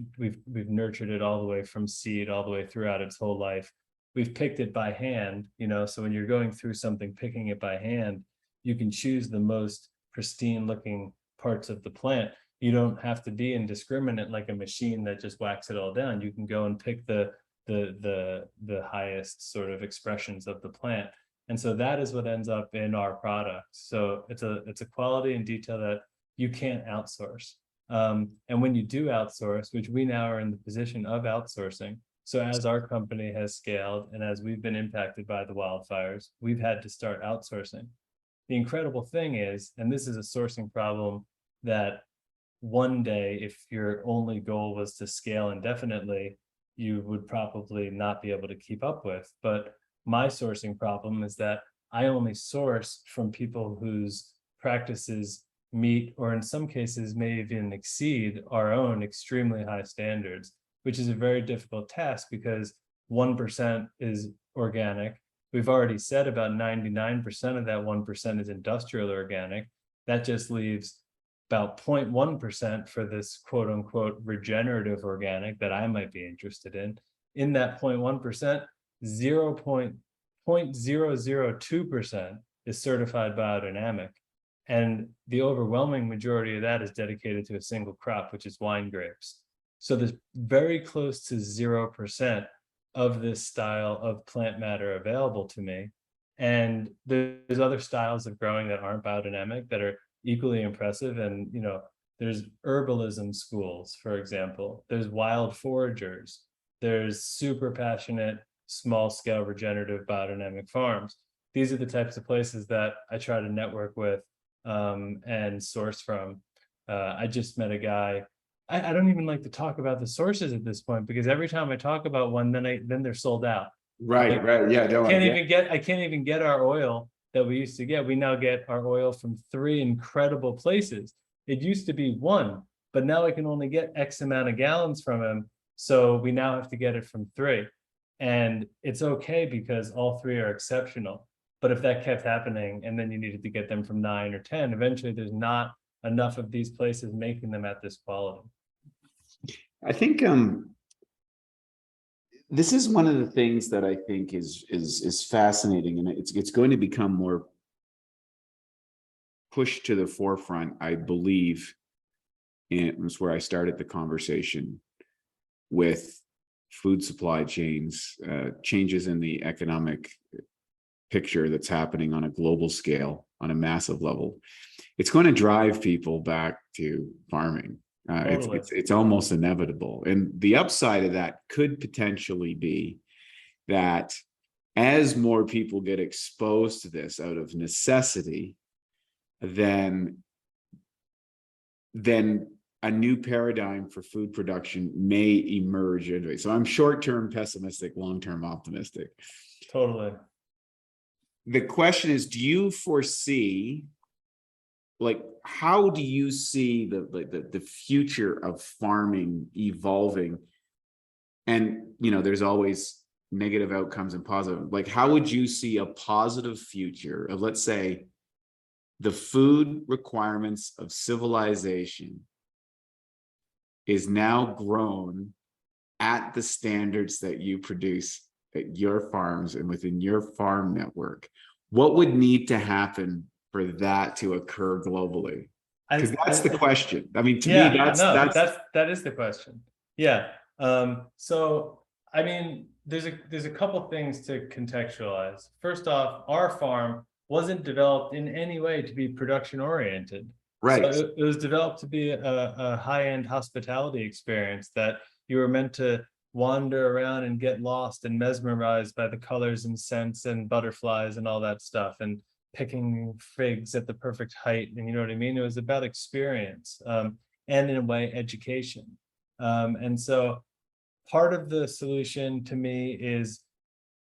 nurtured it all the way from seed all the way throughout its whole life. We've picked it by hand, so when you're going through something, picking it by hand, you can choose the most pristine looking parts of the plant. You don't have to be indiscriminate like a machine that just whacks it all down. You can go and pick the highest sort of expressions of the plant. And so that is what ends up in our product. So it's a quality and detail that you can't outsource. And when you do outsource, which we now are in the position of outsourcing, so as our company has scaled and as we've been impacted by the wildfires, we've had to start outsourcing. The incredible thing is, and this is a sourcing problem that one day, if your only goal was to scale indefinitely, you would probably not be able to keep up with. But my sourcing problem is that I only source from people whose practices meet, or in some cases may even exceed, our own extremely high standards, which is a very difficult task because 1% is organic. We've already said about 99% of that 1% is industrial organic. That just leaves about 0.1% for this quote unquote regenerative organic that I might be interested in. In that 0.1%, 0.002% is certified biodynamic. And the overwhelming majority of that is dedicated to a single crop, which is wine grapes. So there's very close to 0% of this style of plant matter available to me. And there's other styles of growing that aren't biodynamic that are equally impressive. And, there's herbalism schools, for example, there's wild foragers, there's super passionate, small scale regenerative biodynamic farms. These are the types of places that I try to network with and source from. I just met a guy. I don't even like to talk about the sources at this point because every time I talk about one, then they're sold out. Right. Yeah. I can't even get our oil that we used to get. We now get our oil from 3 incredible places. It used to be 1, but now I can only get X amount of gallons from him. So we now have to get it from 3. And it's okay because all 3 are exceptional. But if that kept happening and then you needed to get them from 9 or 10, eventually there's not enough of these places making them at this quality. I think this is one of the things that I think is fascinating, and it's going to become more pushed to the forefront, I believe. And it was where I started the conversation with food supply chains, changes in the economic picture that's happening on a global scale, on a massive level. It's going to drive people back to farming. Totally. It's almost inevitable. And the upside of that could potentially be that as more people get exposed to this out of necessity, then a new paradigm for food production may emerge. So I'm short-term pessimistic, long-term optimistic. Totally. The question is, do you foresee, like, how do you see the future of farming evolving? And, you know, there's always negative outcomes and positive. Like, how would you see a positive future of, let's say, the food requirements of civilization is now grown at the standards that you produce at your farms and within your farm network? What would need to happen for that to occur globally? Because that's the question. I mean, to me, that is the question. Yeah. So I mean, there's a couple things to contextualize. First off, our farm wasn't developed in any way to be production oriented. Right. So it was developed to be a high-end hospitality experience that you were meant to wander around and get lost and mesmerized by the colors and scents and butterflies and all that stuff, and picking figs at the perfect height. And you know what I mean? It was about experience, and in a way, education. And so part of the solution to me is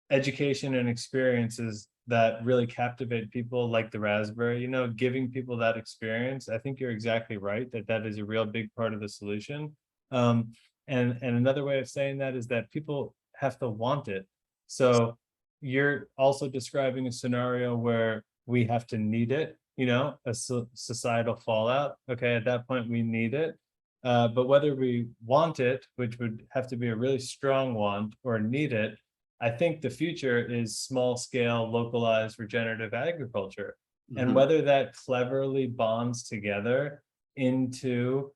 education and experiences that really captivate people, like the raspberry, you know, giving people that experience. I think you're exactly right that is a real big part of the solution. And another way of saying that is that people have to want it. So you're also describing a scenario where we have to need it, you know, a societal fallout. Okay, at that point we need it. But whether we want it, which would have to be a really strong want, or need it, I think the future is small scale, localized, regenerative agriculture. Mm-hmm. And whether that cleverly bonds together into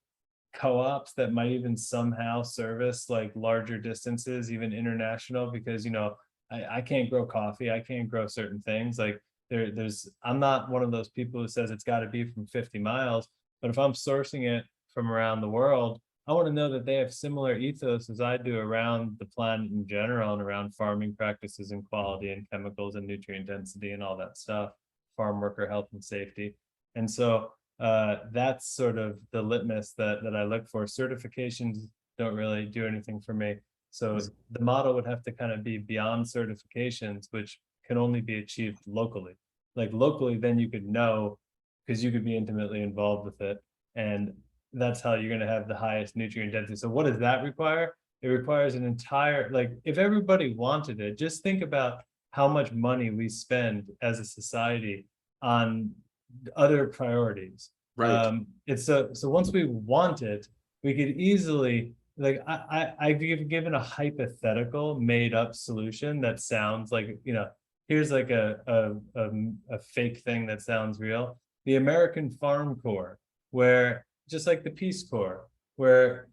co-ops that might even somehow service like larger distances, even international, because, you know, I can't grow coffee, I can't grow certain things. Like I'm not one of those people who says it's got to be from 50 miles, but if I'm sourcing it from around the world, I want to know that they have similar ethos as I do around the planet in general, and around farming practices and quality and chemicals and nutrient density and all that stuff, farm worker health and safety. And so that's sort of the litmus that I look for. Certifications don't really do anything for me. So the model would have to kind of be beyond certifications, which can only be achieved locally. Like locally, then you could know, because you could be intimately involved with it. And that's how you're going to have the highest nutrient density. So what does that require? It requires an entire, like, if everybody wanted it, just think about how much money we spend as a society on other priorities. Right. It's so once we want it, we could easily, like, I've given a hypothetical made up solution that sounds like, you know, here's like a fake thing that sounds real. The American Farm Corps, where just like the Peace Corps, where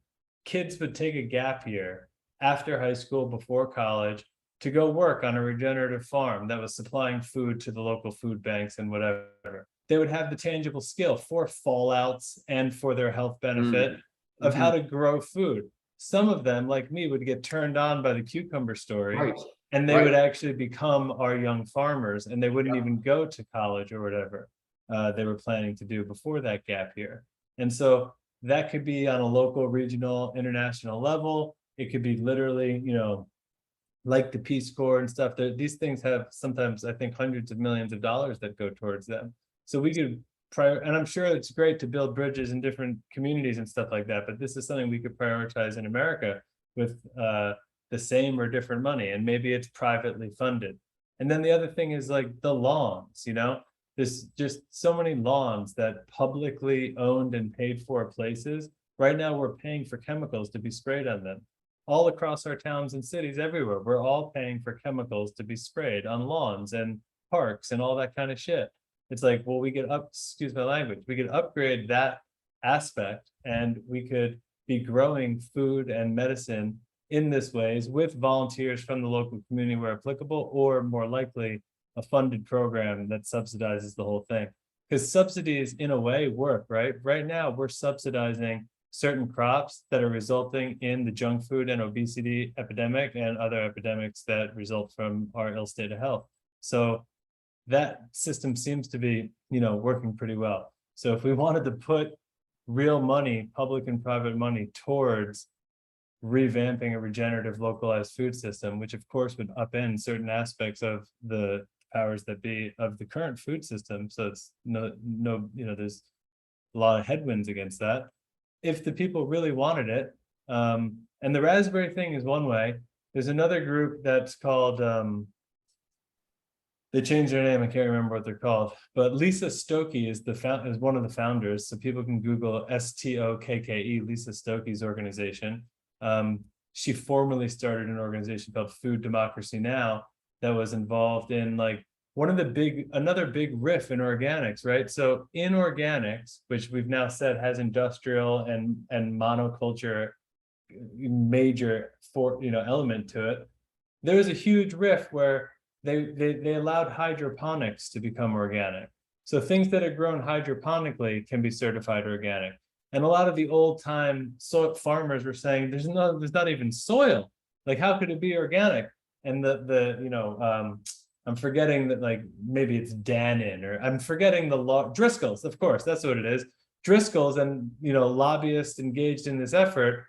kids would take a gap year after high school, before college, to go work on a regenerative farm that was supplying food to the local food banks and whatever. They would have the tangible skill for fallouts and for their health benefit of how to grow food. Some of them, like me, would get turned on by the cucumber story, right, and they would actually become our young farmers, and they wouldn't even go to college or whatever they were planning to do before that gap year. And so that could be on a local, regional, international level. It could be literally, you know, like the Peace Corps and stuff. These things have sometimes, I think, hundreds of millions of dollars that go towards them. So we could and I'm sure it's great to build bridges in different communities and stuff like that, but this is something we could prioritize in America. with the same or different money, and maybe it's privately funded. And then the other thing is like the lawns, there's just so many lawns that publicly owned and paid for places. Right now, we're paying for chemicals to be sprayed on them. All across our towns and cities everywhere, we're all paying for chemicals to be sprayed on lawns and parks and all that kind of shit. It's like, well, excuse my language, we could upgrade that aspect, and we could be growing food and medicine in this ways with volunteers from the local community where applicable, or more likely a funded program that subsidizes the whole thing. Because subsidies in a way work, right? Right now we're subsidizing certain crops that are resulting in the junk food and obesity epidemic and other epidemics that result from our ill state of health. So that system seems to be, working pretty well. So if we wanted to put real money, public and private money, towards revamping a regenerative localized food system, which of course would upend certain aspects of the powers that be of the current food system. So it's there's a lot of headwinds against that. If the people really wanted it, and the raspberry thing is one way. There's another group that's called, they changed their name, I can't remember what they're called, but Lisa Stokey is one of the founders. So people can Google STOKKE, Lisa Stokey's organization. She formerly started an organization called Food Democracy Now! That was involved in like another big riff in organics, right? So in organics, which we've now said has industrial and monoculture major element to it, there was a huge riff where they allowed hydroponics to become organic. So things that are grown hydroponically can be certified organic. And a lot of the old time farmers were saying, there's not even soil. Like, how could it be organic? And I'm forgetting that, like, maybe it's Dannon, or I'm forgetting the law, Driscoll's, of course, that's what it is. Driscoll's and, lobbyists engaged in this effort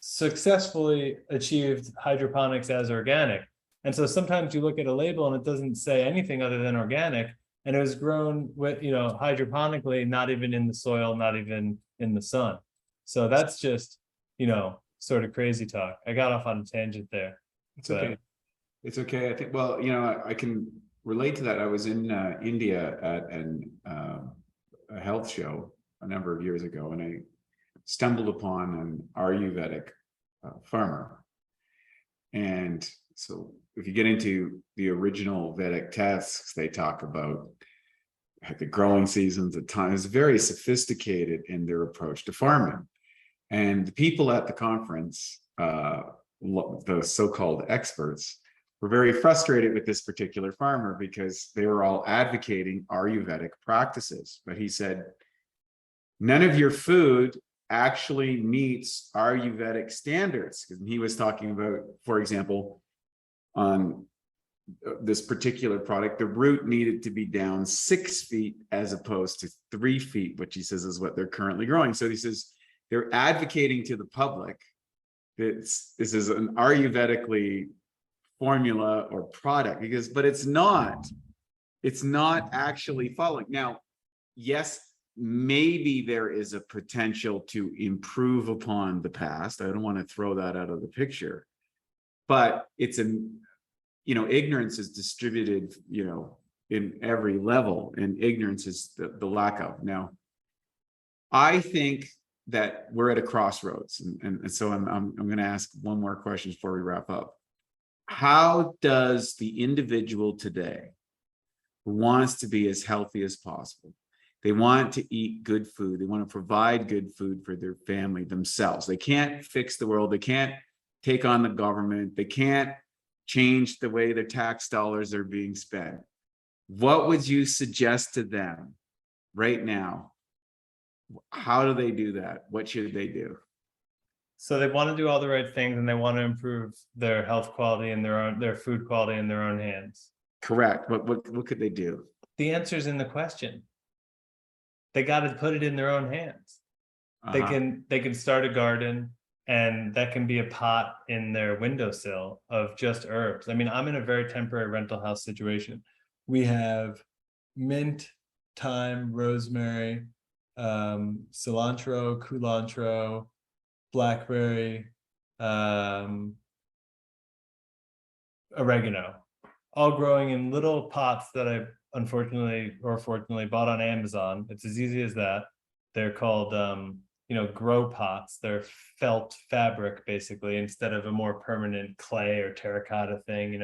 successfully achieved hydroponics as organic. And so sometimes you look at a label and it doesn't say anything other than organic, and it was grown with, hydroponically, not even in the soil, not even in the sun. So that's just, sort of crazy talk. I got off on a tangent there. It's okay. It's okay. I think, well, I can relate to that. I was in India at a health show a number of years ago, and I stumbled upon an Ayurvedic farmer. And so if you get into the original Vedic texts, they talk about the growing seasons, the time. It's very sophisticated in their approach to farming. And the people at the conference, the so-called experts, were very frustrated with this particular farmer because they were all advocating Ayurvedic practices. But he said, none of your food actually meets Ayurvedic standards. And he was talking about, for example, on this particular product, the root needed to be down 6 feet as opposed to 3 feet, which he says is what they're currently growing. So he says they're advocating to the public that this is an Ayurvedically formula or product, but it's not actually following. Now, yes, maybe there is a potential to improve upon the past. I don't want to throw that out of the picture, but it's ignorance is distributed, in every level, and ignorance is the lack of. Now, I think that we're at a crossroads, and so I'm going to ask one more question before we wrap up. How does the individual today who wants to be as healthy as possible, they want to eat good food, they want to provide good food for their family, themselves, they can't fix the world, they can't take on the government, they can't change the way their tax dollars are being spent, what would you suggest to them right now? How do they do that? What should they do? So they want to do all the right things, and they want to improve their health quality and their food quality in their own hands. Correct. What could they do? The answer is in the question. They got to put it in their own hands. They can start a garden, and that can be a pot in their windowsill of just herbs. I mean, I'm in a very temporary rental house situation. We have mint, thyme, rosemary, cilantro, culantro, blackberry, oregano, all growing in little pots that I unfortunately or fortunately bought on Amazon. It's as easy as that. They're called, grow pots. They're felt fabric, basically, instead of a more permanent clay or terracotta thing.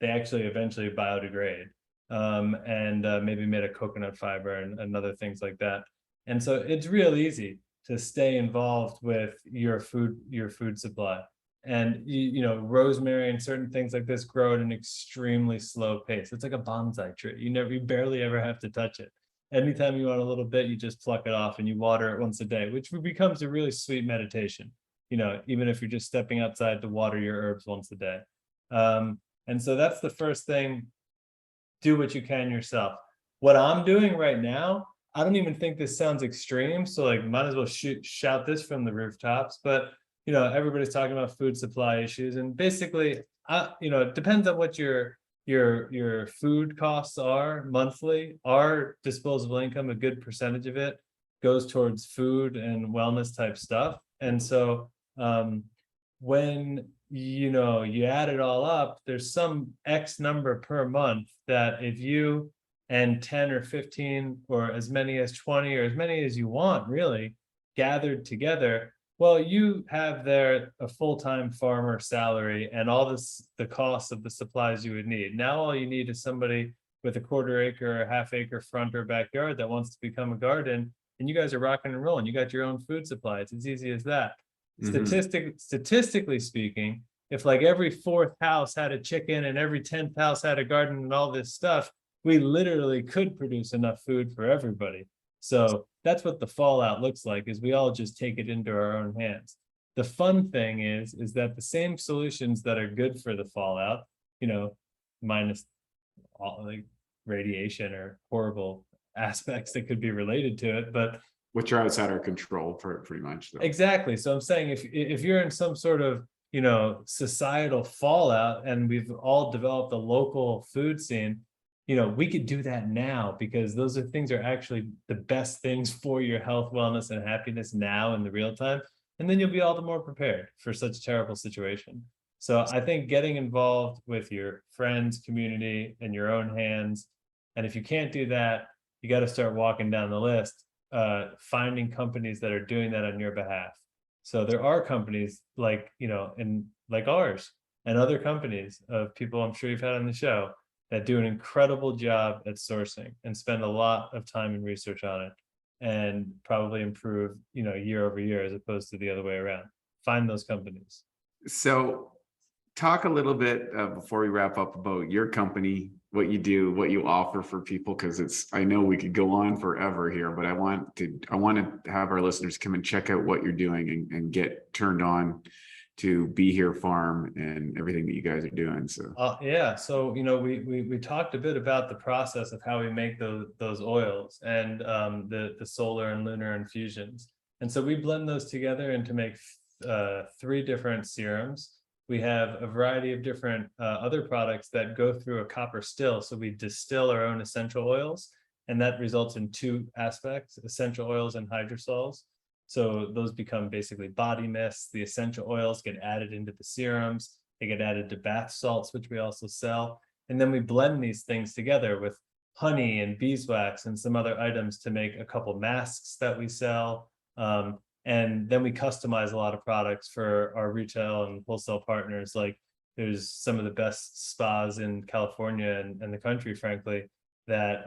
They actually eventually biodegrade, and maybe made of coconut fiber and other things like that. And so it's real easy to stay involved with your food supply. And rosemary and certain things like this grow at an extremely slow pace. It's like a bonsai tree. You barely ever have to touch it. Anytime you want a little bit, you just pluck it off and you water it once a day, which becomes a really sweet meditation. Even if you're just stepping outside to water your herbs once a day. And so that's the first thing. Do what you can yourself. What I'm doing right now, I don't even think this sounds extreme, so might as well shout this from the rooftops. But everybody's talking about food supply issues, and basically, it depends on what your food costs are monthly. Our disposable income, a good percentage of it goes towards food and wellness type stuff. And so when you add it all up, there's some X number per month that if you and 10 or 15 or as many as 20 or as many as you want really gathered together, well, you have there a full-time farmer salary and all the cost of the supplies you would need. Now all you need is somebody with a quarter acre or half acre front or backyard that wants to become a garden, and you guys are rocking and rolling. You got your own food supply. It's as easy as that. Mm-hmm. Statistically speaking, if every fourth house had a chicken and every 10th house had a garden and all this stuff, we literally could produce enough food for everybody. So that's what the fallout looks like, is we all just take it into our own hands. The fun thing is that the same solutions that are good for the fallout, minus all radiation or horrible aspects that could be related to it, but which are outside our control pretty much. Though. Exactly. So I'm saying if you're in some sort of societal fallout and we've all developed a local food scene, we could do that now, because those things are actually the best things for your health, wellness, and happiness now in the real time. And then you'll be all the more prepared for such a terrible situation. So I think getting involved with your friends, community, and your own hands. And if you can't do that, you got to start walking down the list, finding companies that are doing that on your behalf. So there are companies like ours and other companies of people I'm sure you've had on the show that do an incredible job at sourcing and spend a lot of time and research on it, and probably improve, year over year, as opposed to the other way around. Find those companies. So talk a little bit before we wrap up about your company, what you do, what you offer for people, because I know we could go on forever here, but I want to have our listeners come and check out what you're doing and get turned on to Be Here Farm and everything that you guys are doing. So yeah, so we talked a bit about the process of how we make those oils and the solar and lunar infusions, and so we blend those together and to make 3 different serums. We have a variety of different other products that go through a copper still. So we distill our own essential oils, and that results in 2 aspects: essential oils and hydrosols. So those become basically body mists. The essential oils get added into the serums. They get added to bath salts, which we also sell. And then we blend these things together with honey and beeswax and some other items to make a couple masks that we sell. And then we customize a lot of products for our retail and wholesale partners. There's some of the best spas in California and the country, frankly, that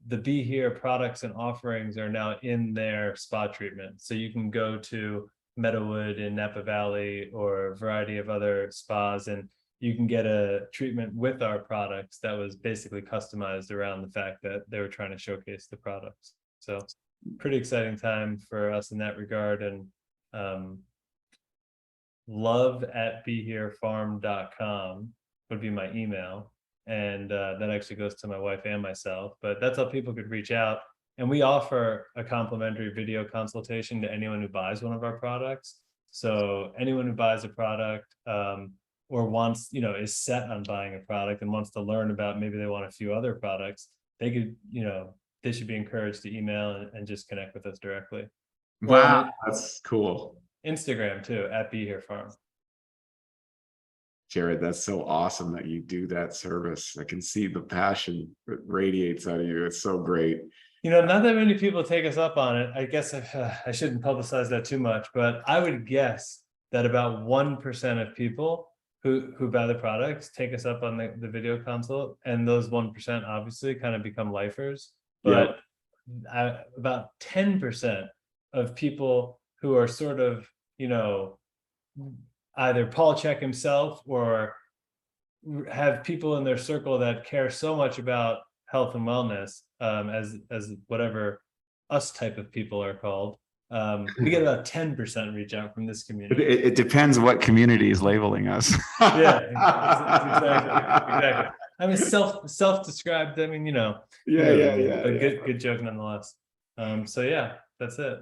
the Be Here products and offerings are now in their spa treatment. So you can go to Meadowood in Napa Valley or a variety of other spas, and you can get a treatment with our products that was basically customized around the fact that they were trying to showcase the products. So pretty exciting time for us in that regard. And love@beherefarm.com would be my email. And that actually goes to my wife and myself, but that's how people could reach out. And we offer a complimentary video consultation to anyone who buys one of our products. So anyone who buys a product or wants, is set on buying a product and wants to learn about, maybe they want a few other products, they could, they should be encouraged to email and just connect with us directly. Wow, that's cool. Instagram too, at Be Here Farm. Jared, that's so awesome that you do that service. I can see the passion that radiates out of you. It's so great. Not that many people take us up on it. I guess I shouldn't publicize that too much, but I would guess that about 1% of people who buy the products take us up on the video consult, and those 1% obviously kind of become lifers. But about 10% of people who are sort of, either Paul Check himself or have people in their circle that care so much about health and wellness, as whatever us type of people are called. We get about 10% reach out from this community. It depends what community is labeling us. Yeah, exactly. I mean, self-described. I mean, Yeah. A good joke nonetheless. So yeah, that's it.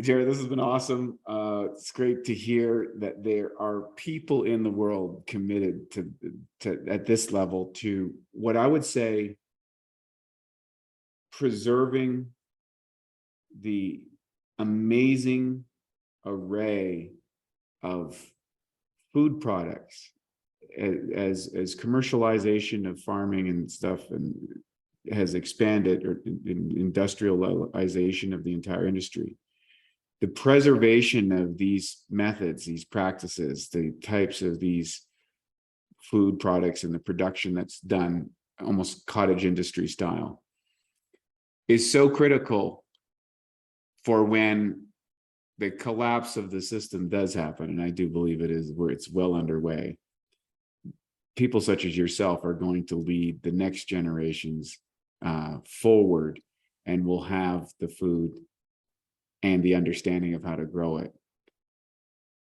Jared, this has been awesome. It's great to hear that there are people in the world committed to at this level to what I would say preserving the amazing array of food products as commercialization of farming and stuff and has expanded, or industrialization of the entire industry. The preservation of these methods, these practices, the types of these food products and the production that's done almost cottage industry style is so critical for when the collapse of the system does happen. And I do believe it is, where it's well underway. People such as yourself are going to lead the next generations forward, and will have the food and the understanding of how to grow it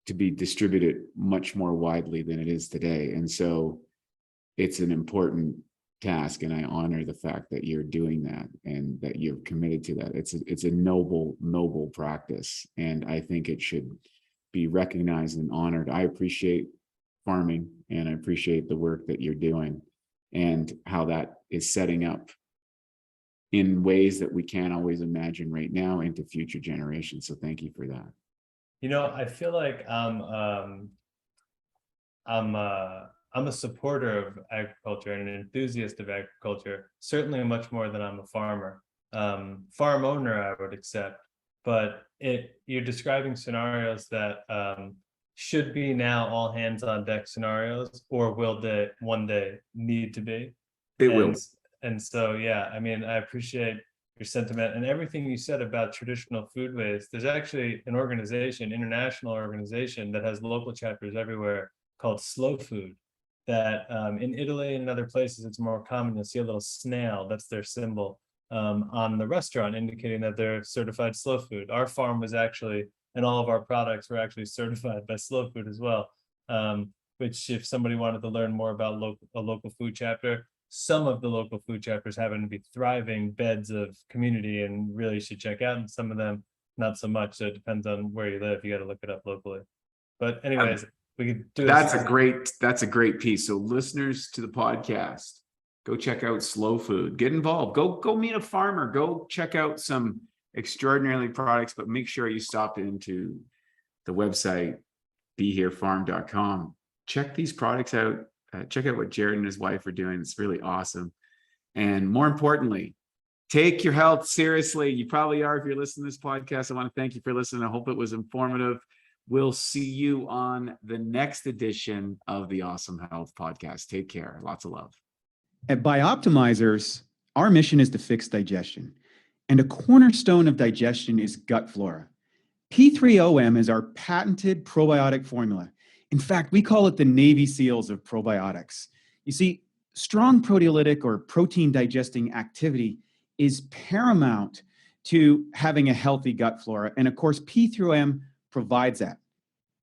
to be distributed much more widely than it is today. And so it's an important task, and I honor the fact that you're doing that and that you're committed to that. It's a noble practice, and I think it should be recognized and honored. I appreciate farming, and I appreciate the work that you're doing and how that is setting up in ways that we can't always imagine right now into future generations. So thank you for that. I feel like I'm a supporter of agriculture and an enthusiast of agriculture, certainly much more than I'm a farmer. Farm owner, I would accept, but you're describing scenarios that should be now all hands on deck scenarios, or will they one day need to be? It will. And so, yeah, I mean, I appreciate your sentiment and everything you said about traditional food waste. There's actually an international organization that has local chapters everywhere called Slow Food, that in Italy and in other places, it's more common. You'll see a little snail, that's their symbol, on the restaurant, indicating that they're certified slow food. Our farm was actually, and all of our products were actually certified by Slow Food as well, which if somebody wanted to learn more about a local food chapter, some of the local food chapters happen to be thriving beds of community and really should check out, and some of them not so much. So it depends on where you live. You got to look it up locally. But anyways, we could do that's a great piece. So listeners to the podcast, go check out Slow Food. Get involved. Go meet a farmer. Go check out some extraordinary products, but make sure you stop into the website beherefarm.com. Check these products out. Check out what Jared and his wife are doing. It's really awesome. And more importantly, take your health seriously. You probably are if you're listening to this podcast. I want to thank you for listening. I hope it was informative. We'll see you on the next edition of the Awesome Health Podcast. Take care. Lots of love. At Bioptimizers, our mission is to fix digestion. And a cornerstone of digestion is gut flora. P3OM is our patented probiotic formula. In fact, we call it the Navy SEALs of probiotics. You see, strong proteolytic or protein digesting activity is paramount to having a healthy gut flora. And of course, P3OM provides that.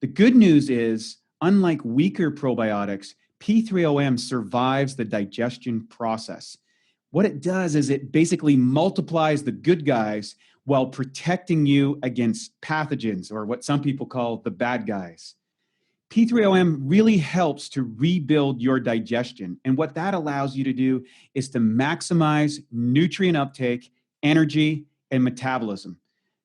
The good news is, unlike weaker probiotics, P3OM survives the digestion process. What it does is it basically multiplies the good guys while protecting you against pathogens, or what some people call the bad guys. P3OM really helps to rebuild your digestion. And what that allows you to do is to maximize nutrient uptake, energy, and metabolism.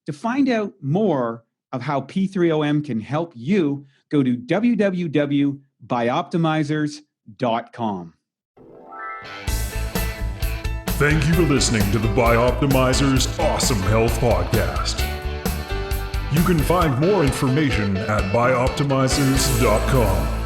To find out more of how P3OM can help you, go to www.bioptimizers.com. Thank you for listening to the Bioptimizers Awesome Health Podcast. You can find more information at bioptimizers.com.